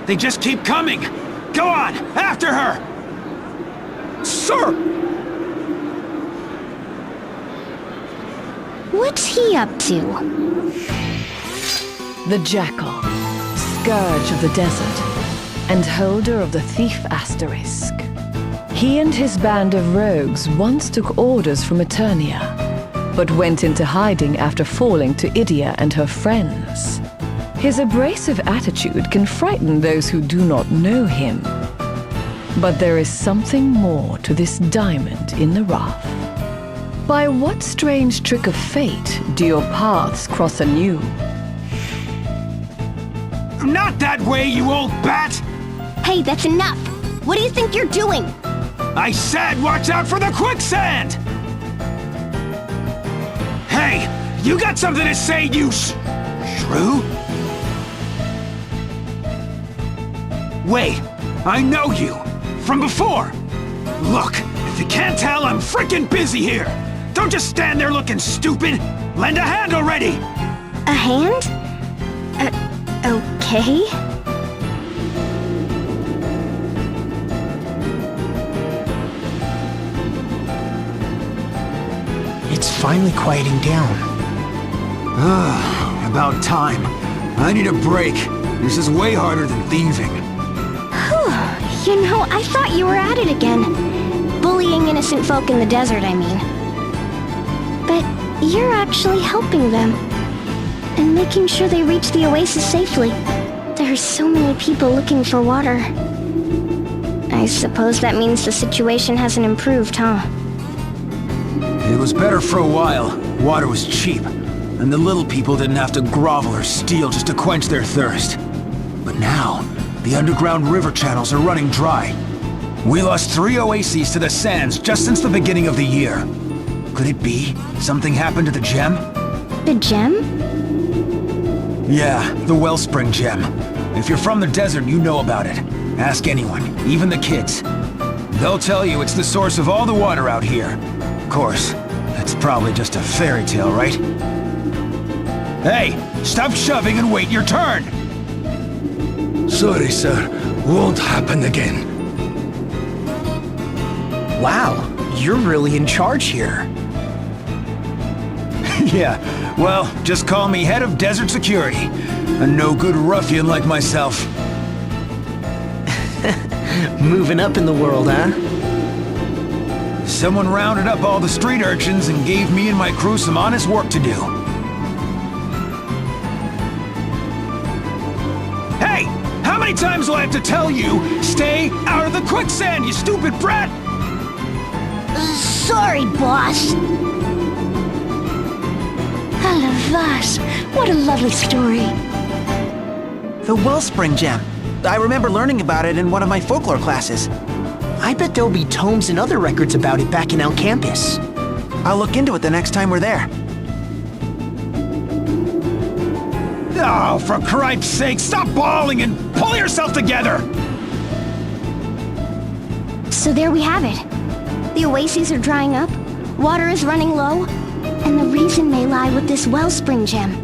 They just keep coming! Go on! After her! Sir! What's he up to? The Jackal, scourge of the desert, and holder of the Thief Asterisk. He and his band of rogues once took orders from Eternia, but went into hiding after falling to Idia and her friends. His abrasive attitude can frighten those who do not know him. But there is something more to this diamond in the rough. By what strange trick of fate do your paths cross anew? Not that way, you old bat! Hey, that's enough! What do you think you're doing? I said watch out for the quicksand! Hey, you got something to say, you shrew? Wait, I know you. From before. Look, if you can't tell, I'm freaking busy here. Don't just stand there looking stupid. Lend a hand already. A hand? Okay. It's finally quieting down. About time. I need a break. This is way harder than thieving. You know, I thought you were at it again. Bullying innocent folk in the desert, I mean. But you're actually helping them. And making sure they reach the Oasis safely. There are so many people looking for water. I suppose that means the situation hasn't improved, huh? It was better for a while. Water was cheap. And the little people didn't have to grovel or steal just to quench their thirst. But now, the underground river channels are running dry. We lost 3 oases to the sands just since the beginning of the year. Could it be something happened to the gem? The gem? Yeah, the wellspring gem. If you're from the desert, you know about it. Ask anyone, even the kids. They'll tell you it's the source of all the water out here. Of course, that's probably just a fairy tale, right? Hey, stop shoving and wait your turn! Sorry, sir. Won't happen again. Wow, you're really in charge here. Yeah, well, just call me head of desert security. A no-good ruffian like myself. Moving up in the world, huh? Someone rounded up all the street urchins and gave me and my crew some honest work to do. Hey! How many times will I have to tell you, stay out of the quicksand, you stupid brat! Sorry, boss. Alavas, what a lovely story. The wellspring gem. I remember learning about it in one of my folklore classes. I bet there'll be tomes and other records about it back in Al-Khampis. I'll look into it the next time we're there. Oh, for cripe's sake, stop bawling and pull yourself together! So there we have it. The oases are drying up, water is running low, and the reason may lie with this wellspring gem.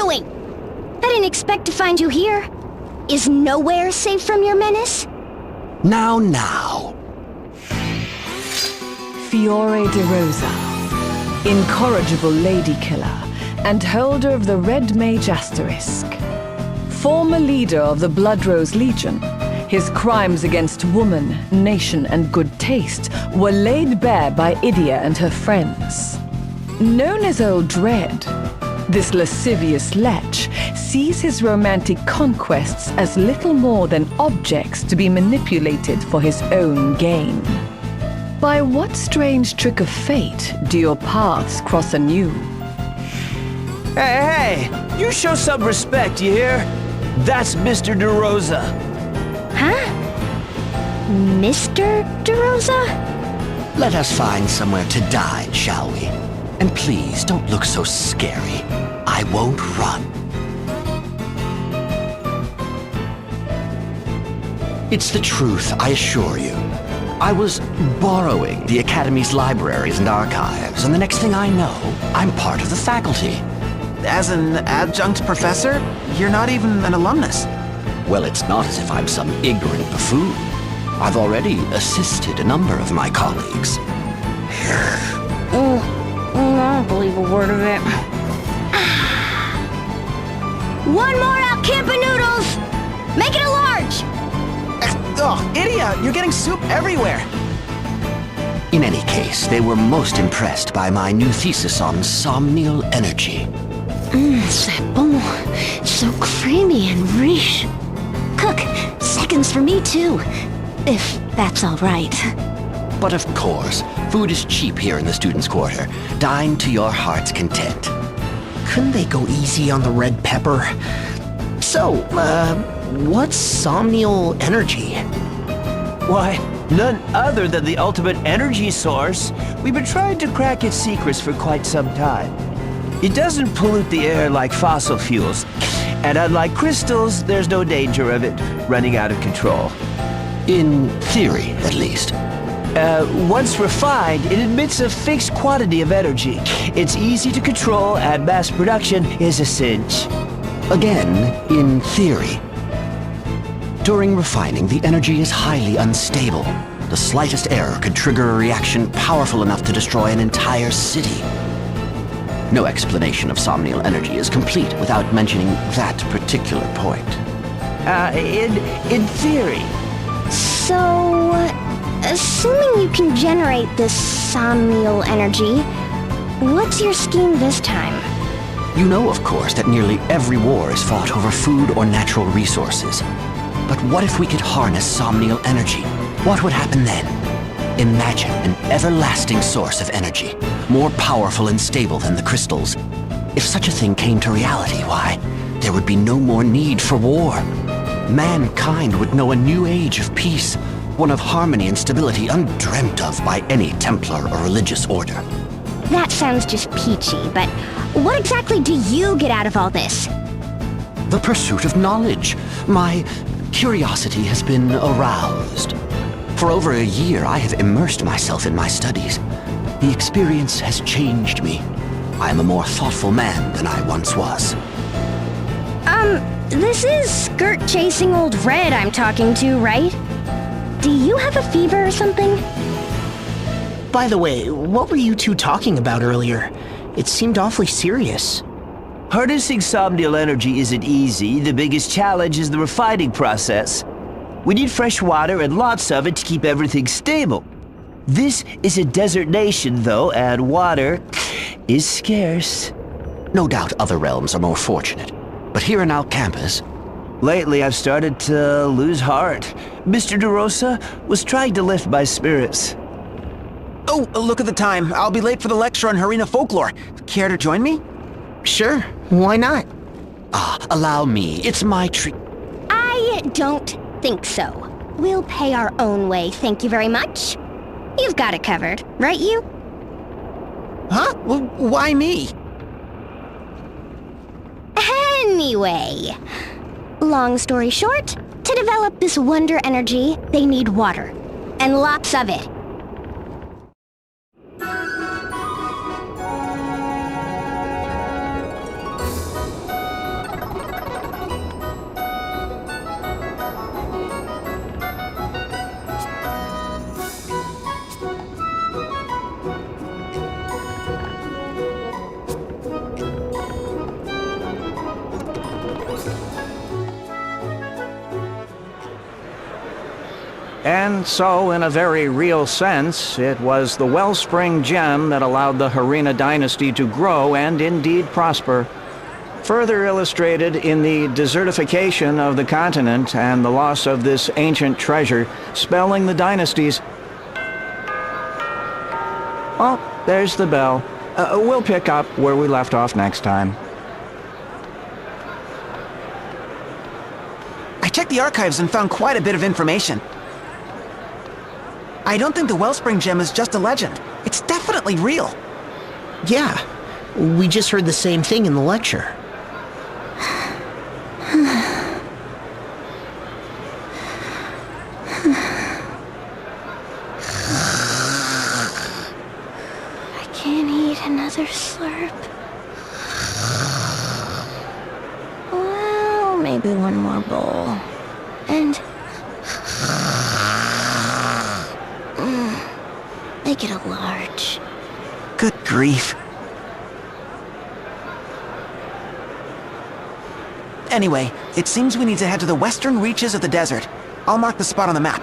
doing? I didn't expect to find you here. Is nowhere safe from your menace? Now. Fiore de Rosa, incorrigible lady killer and holder of the Red Mage Asterisk. Former leader of the Blood Rose Legion, his crimes against woman, nation, and good taste were laid bare by Idia and her friends. Known as Old Dread, this lascivious lech sees his romantic conquests as little more than objects to be manipulated for his own gain. By what strange trick of fate do your paths cross anew? Hey, you show some respect, you hear? That's Mr. De Rosa. Huh? Mr. De Rosa? Let us find somewhere to dine, shall we? And please, don't look so scary. I won't run. It's the truth, I assure you. I was borrowing the Academy's libraries and archives, and the next thing I know, I'm part of the faculty. As an adjunct professor, you're not even an alumnus. Well, it's not as if I'm some ignorant buffoon. I've already assisted a number of my colleagues. I don't believe a word of it. One more Al-Khampis noodles! Make it a large! Oh, Idia, you're getting soup everywhere. In any case, they were most impressed by my new thesis on somnial energy. C'est bon. So creamy and rich. Cook, seconds for me too. If that's all right. But of course, food is cheap here in the students' quarter. Dine to your heart's content. Couldn't they go easy on the red pepper? So, what's somnial energy? Why, none other than the ultimate energy source. We've been trying to crack its secrets for quite some time. It doesn't pollute the air like fossil fuels, and unlike crystals, there's no danger of it running out of control. In theory, at least. Once refined, it emits a fixed quantity of energy. It's easy to control, and mass production is a cinch. Again, in theory. During refining, the energy is highly unstable. The slightest error could trigger a reaction powerful enough to destroy an entire city. No explanation of somnial energy is complete without mentioning that particular point. In theory. So, assuming you can generate this somnial energy, what's your scheme this time? You know, of course, that nearly every war is fought over food or natural resources. But what if we could harness somnial energy? What would happen then? Imagine an everlasting source of energy, more powerful and stable than the crystals. If such a thing came to reality, why, there would be no more need for war. Mankind would know a new age of peace, one of harmony and stability undreamt of by any Templar or religious order. That sounds just peachy, but what exactly do you get out of all this? The pursuit of knowledge. My curiosity has been aroused. For over a year, I have immersed myself in my studies. The experience has changed me. I am a more thoughtful man than I once was. This is skirt-chasing old Red I'm talking to, right? Do you have a fever or something? By the way, what were you two talking about earlier? It seemed awfully serious. Harnessing somnial energy isn't easy. The biggest challenge is the refining process. We need fresh water and lots of it to keep everything stable. This is a desert nation, though, and water is scarce. No doubt other realms are more fortunate. But here in Al-Khampis... Lately, I've started to lose heart. Mr. De Rosa was trying to lift my spirits. Oh, look at the time. I'll be late for the lecture on Harena folklore. Care to join me? Sure, why not? Allow me. It's my treat. I don't think so. We'll pay our own way, thank you very much. You've got it covered, right you? Huh? Why me? Anyway, long story short, to develop this wonder energy, they need water. And lots of it. And so, in a very real sense, it was the wellspring gem that allowed the Harena dynasty to grow and indeed prosper. Further illustrated in the desertification of the continent and the loss of this ancient treasure, spelling the dynasties. Oh, there's the bell. We'll pick up where we left off next time. I checked the archives and found quite a bit of information. I don't think the wellspring gem is just a legend. It's definitely real. Yeah, we just heard the same thing in the lecture. I can't eat another slurp. Well, maybe one more bowl. And... make it a large. Good grief. Anyway, it seems we need to head to the western reaches of the desert. I'll mark the spot on the map.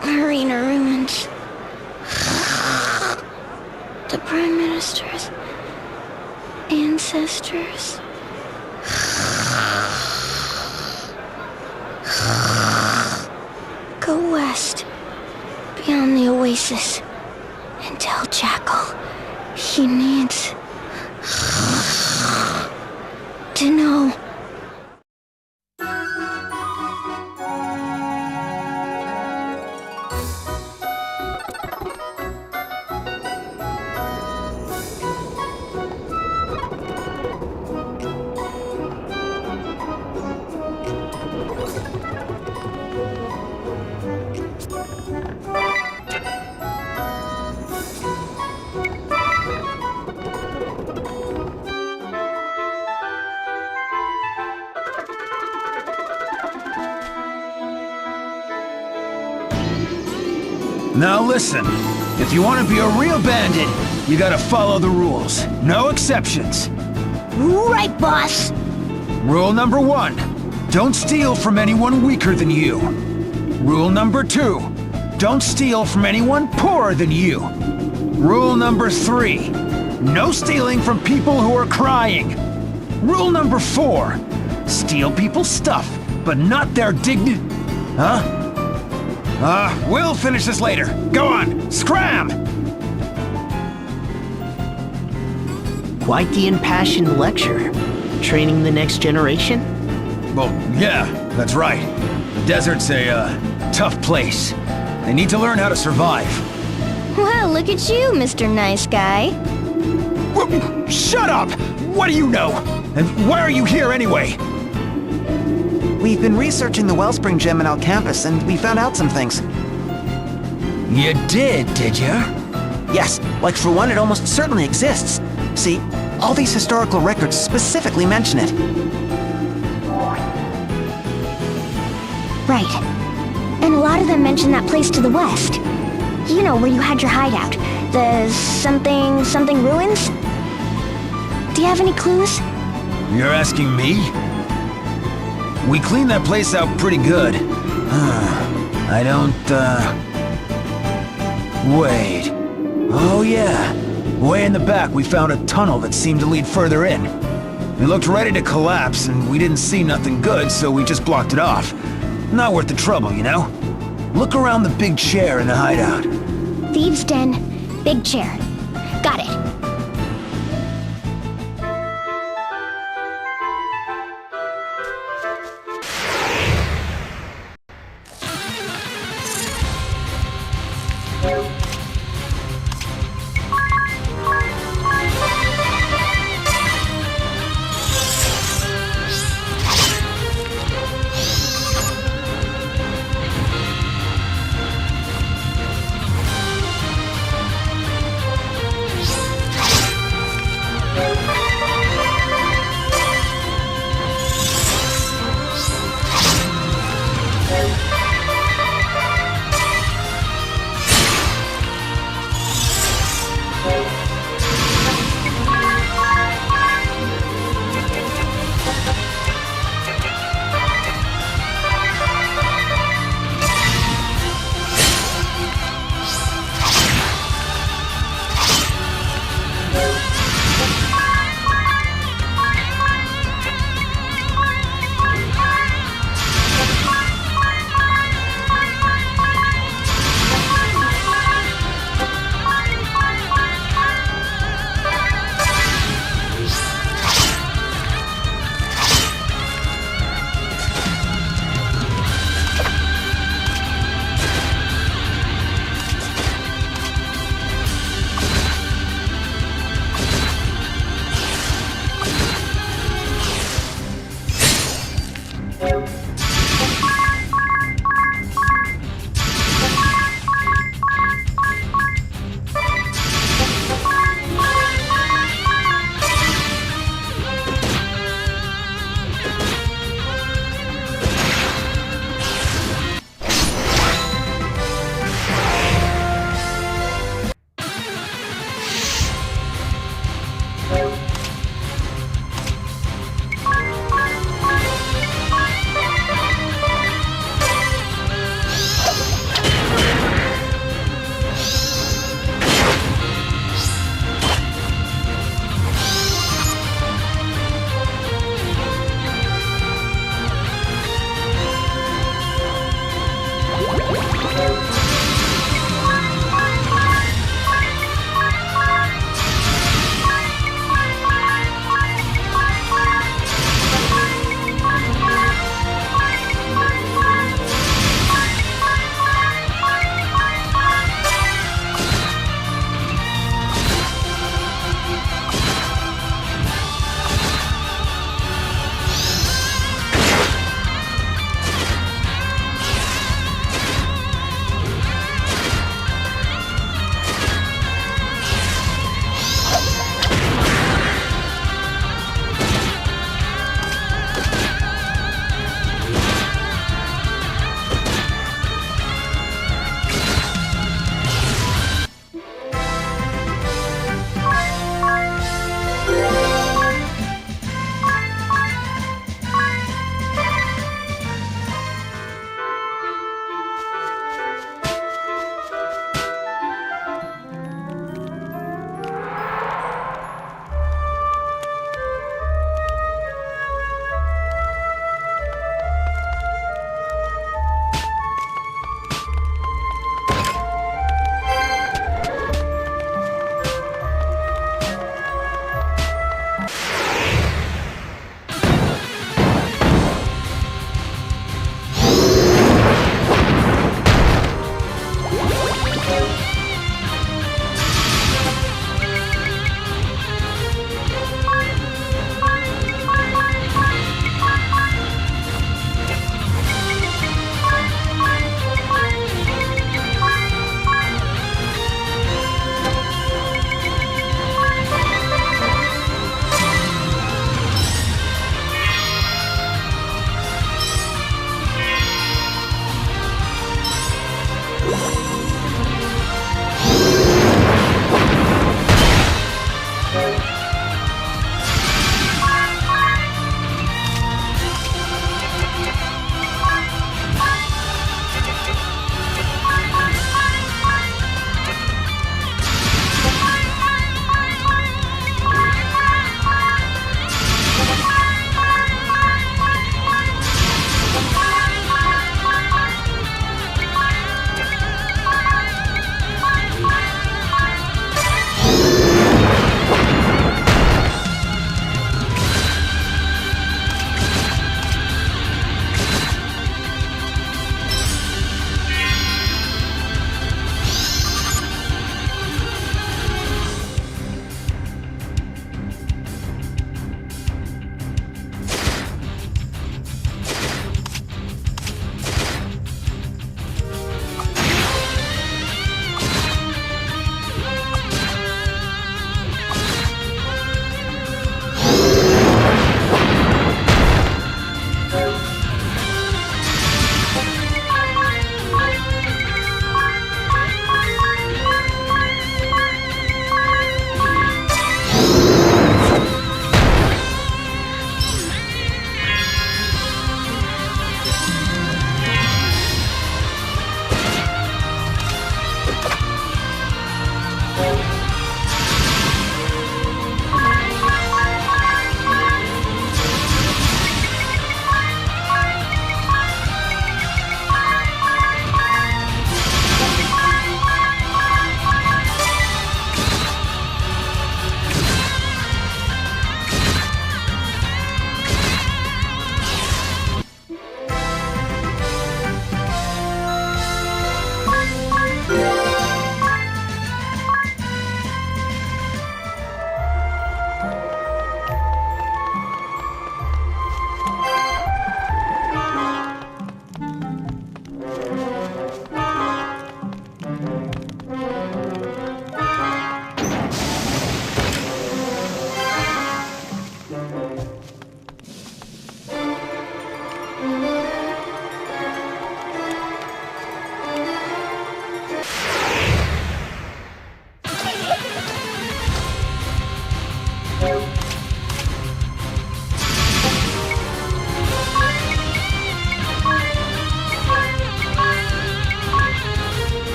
Harena Ruins. The Prime Minister's ancestors. Go west, beyond the Oasis, and tell Jackal he needs to know. Now listen, if you want to be a real bandit, you gotta follow the rules. No exceptions. Right, boss! Rule number 1, don't steal from anyone weaker than you. Rule number 2, don't steal from anyone poorer than you. Rule number 3, no stealing from people who are crying. Rule number 4, steal people's stuff, but not their dignity. Huh? We'll finish this later. Go on, scram! Quite the impassioned lecture. Training the next generation? Well, yeah, that's right. The desert's a, tough place. They need to learn how to survive. Well, look at you, Mr. Nice Guy. Shut up! What do you know? And why are you here anyway? We've been researching the wellspring gem in Al-Khampis, and we found out some things. You did you? Yes, like for one, it almost certainly exists. See, all these historical records specifically mention it. Right. And a lot of them mention that place to the west. You know, where you had your hideout. The something ruins? Do you have any clues? You're asking me? We cleaned that place out pretty good. I don't, wait. Oh yeah. Way in the back, we found a tunnel that seemed to lead further in. It looked ready to collapse, and we didn't see nothing good, so we just blocked it off. Not worth the trouble, you know? Look around the big chair in the hideout. Thieves' den, big chair. Got it.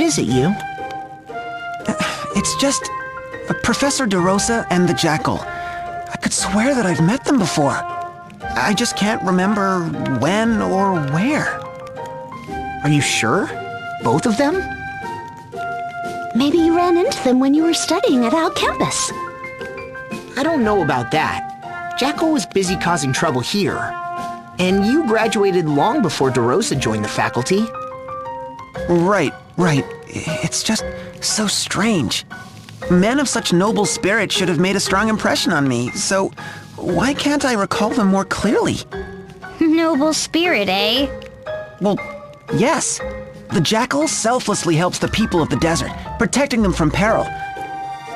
is it, you? It's just Professor DeRosa and the Jackal. I could swear that I've met them before. I just can't remember when or where. Are you sure? Both of them? Maybe you ran into them when you were studying at Al-Khampis. I don't know about that. Jackal was busy causing trouble here. And you graduated long before DeRosa joined the faculty. Right. It's just so strange. Men of such noble spirit should have made a strong impression on me, so why can't I recall them more clearly? Noble spirit, eh? Well, yes. The Jackal selflessly helps the people of the desert, protecting them from peril,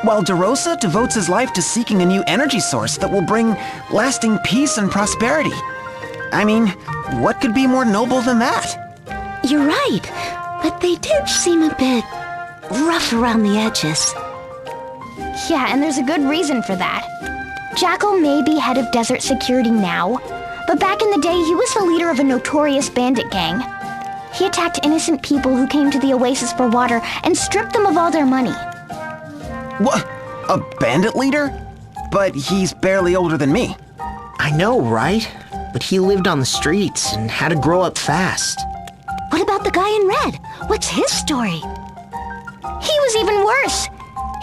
while DeRosa devotes his life to seeking a new energy source that will bring lasting peace and prosperity. I mean, what could be more noble than that? You're right, but they did seem a bit rough around the edges. Yeah, and there's a good reason for that. Jackal may be head of desert security now, but back in the day he was the leader of a notorious bandit gang. He attacked innocent people who came to the Oasis for water and stripped them of all their money. What? A bandit leader? But he's barely older than me. I know, right? But he lived on the streets and had to grow up fast. What about the guy in red? What's his story? He was even worse.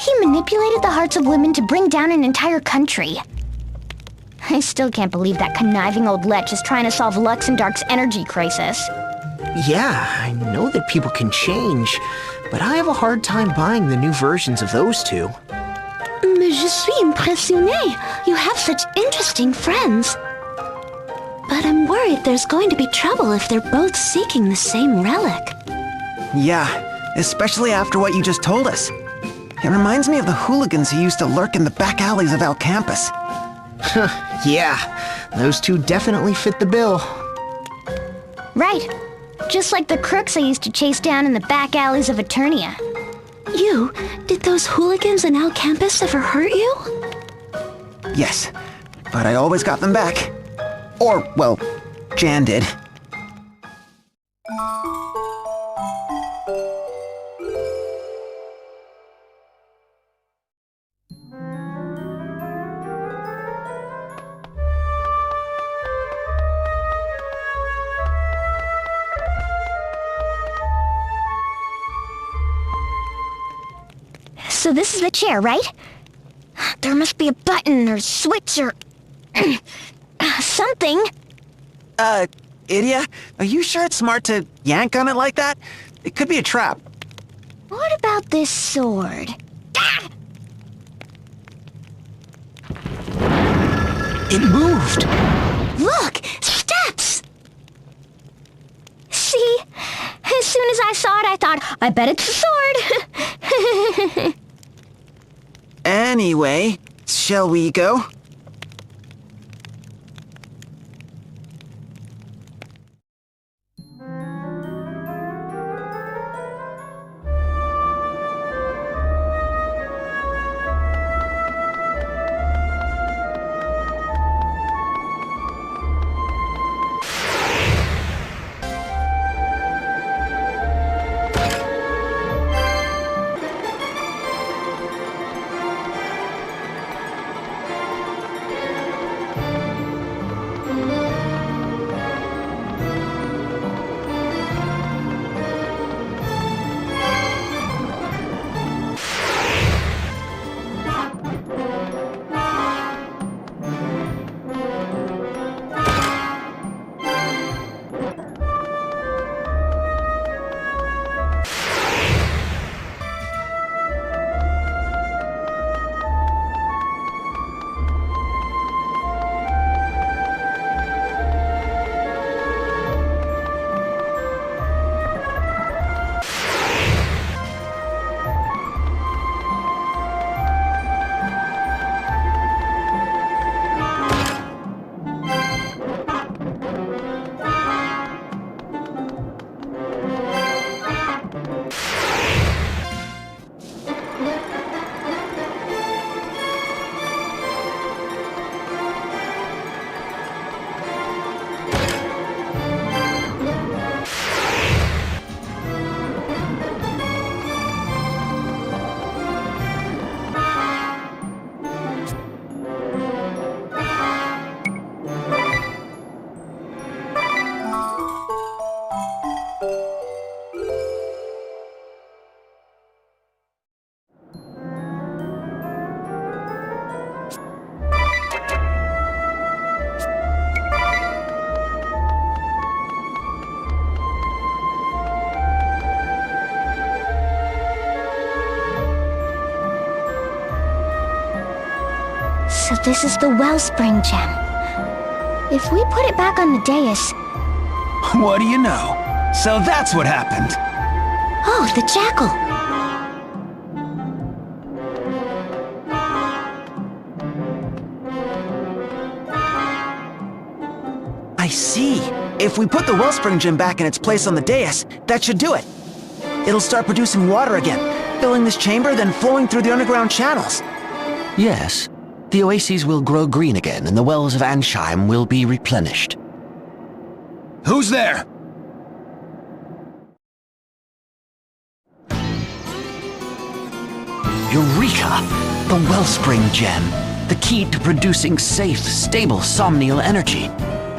He manipulated the hearts of women to bring down an entire country. I still can't believe that conniving old lech is trying to solve Luxemdark's energy crisis. Yeah, I know that people can change, but I have a hard time buying the new versions of those two. Mais je suis impressionnée. You have such interesting friends. But I'm worried there's going to be trouble if they're both seeking the same relic. Yeah, especially after what you just told us. It reminds me of the hooligans who used to lurk in the back alleys of Al-Khampis. Yeah, those two definitely fit the bill. Right. Just like the crooks I used to chase down in the back alleys of Eternia. Did those hooligans in Al-Khampis ever hurt you? Yes, but I always got them back. Or, well, Jan did. So this is the chair, right? There must be a button or switch or... something. Idia, are you sure it's smart to yank on it like that? It could be a trap. What about this sword? It moved! Look! Steps! See? As soon as I saw it, I thought, I bet it's a sword! Anyway, shall we go? So this is the wellspring gem. If we put it back on the dais... What do you know? So that's what happened. Oh, the jackal. I see. If we put the wellspring gem back in its place on the dais, that should do it. It'll start producing water again, filling this chamber, then flowing through the underground channels. Yes. The oases will grow green again, and the wells of Ansheim will be replenished. Who's there? Eureka! The wellspring gem. The key to producing safe, stable somnial energy.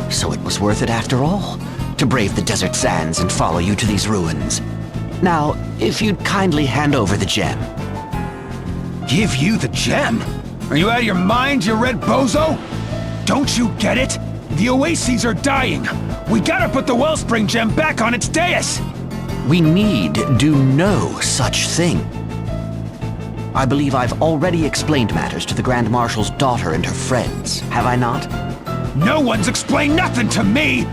So it was worth it after all, to brave the desert sands and follow you to these ruins. Now, if you'd kindly hand over the gem. Give you the gem? Are you out of your mind, you red bozo? Don't you get it? The oases are dying. We gotta put the wellspring gem back on its dais. We need do no such thing. I believe I've already explained matters to the Grand Marshal's daughter and her friends, have I not? No one's explained nothing to me!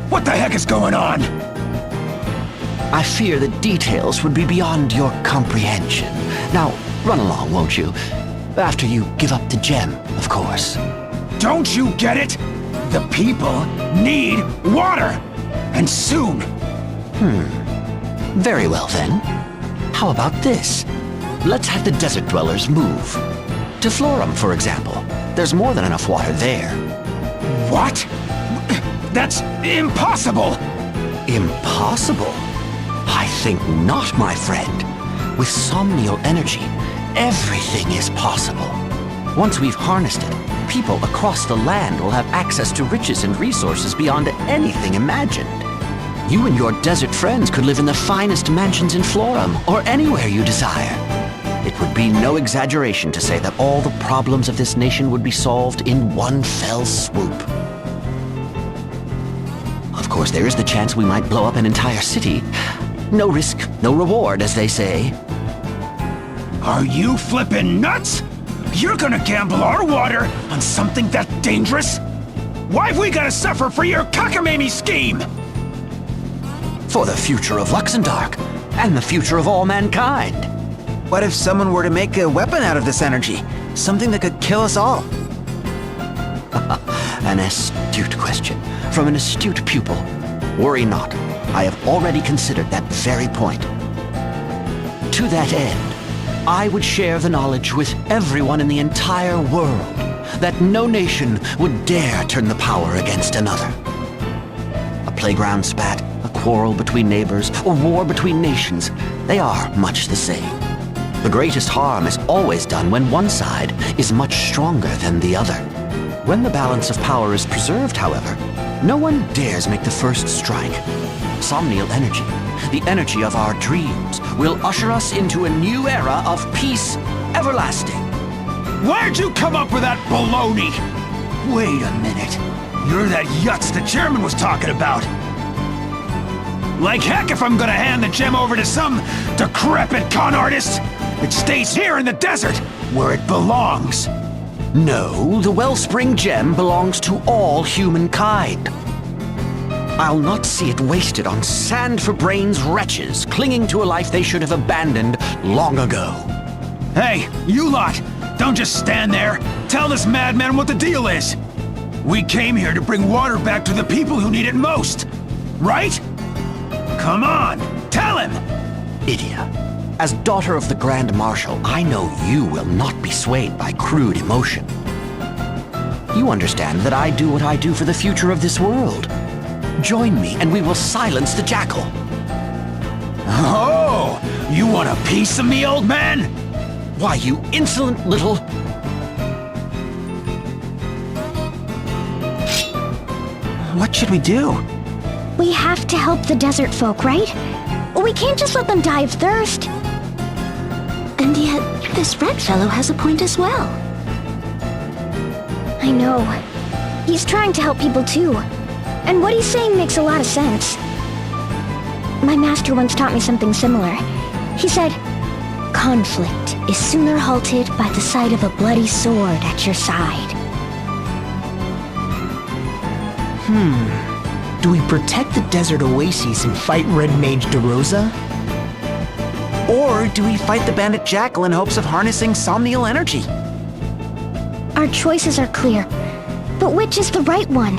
What the heck is going on? I fear the details would be beyond your comprehension. Now, run along, won't you? After you give up the gem, of course. Don't you get it? The people need water! And soon! Very well then. How about this? Let's have the desert dwellers move. To Florum, for example. There's more than enough water there. What? That's impossible! Impossible? I think not, my friend. With somnial energy, everything is possible. Once we've harnessed it, people across the land will have access to riches and resources beyond anything imagined. You and your desert friends could live in the finest mansions in Florum, or anywhere you desire. It would be no exaggeration to say that all the problems of this nation would be solved in one fell swoop. Of course, there is the chance we might blow up an entire city. No risk, no reward, as they say. Are you flippin' nuts? You're gonna gamble our water on something that dangerous? Why've we gotta suffer for your cockamamie scheme? For the future of Luxembourg, and the future of all mankind. What if someone were to make a weapon out of this energy? Something that could kill us all? An astute question, from an astute pupil. Worry not, I have already considered that very point. To that end, I would share the knowledge with everyone in the entire world that no nation would dare turn the power against another. A playground spat, a quarrel between neighbors, or war between nations, they are much the same. The greatest harm is always done when one side is much stronger than the other. When the balance of power is preserved, however, no one dares make the first strike. Somnial energy, the energy of our dreams, will usher us into a new era of peace everlasting. Where'd you come up with that baloney? Wait a minute. You're that Yutz the chairman was talking about. Like heck if I'm gonna hand the gem over to some decrepit con artist. It stays here in the desert, where it belongs. No, the wellspring gem belongs to all humankind. I'll not see it wasted on sand-for-brains wretches clinging to a life they should have abandoned long ago. Hey, you lot! Don't just stand there! Tell this madman what the deal is! We came here to bring water back to the people who need it most! Right? Come on, tell him! Idia, as daughter of the Grand Marshal, I know you will not be swayed by crude emotion. You understand that I do what I do for the future of this world. Join me and we will silence the jackal. Oh! You want a piece of me, old man? Why, you insolent little... What should we do? We have to help the desert folk, right? We can't just let them die of thirst. And yet, this red fellow has a point as well. I know. He's trying to help people too. And what he's saying makes a lot of sense. My master once taught me something similar. He said, conflict is sooner halted by the sight of a bloody sword at your side. Do we protect the desert oases and fight Red Mage DeRosa? Or do we fight the bandit Jackal in hopes of harnessing somnial energy? Our choices are clear, but which is the right one?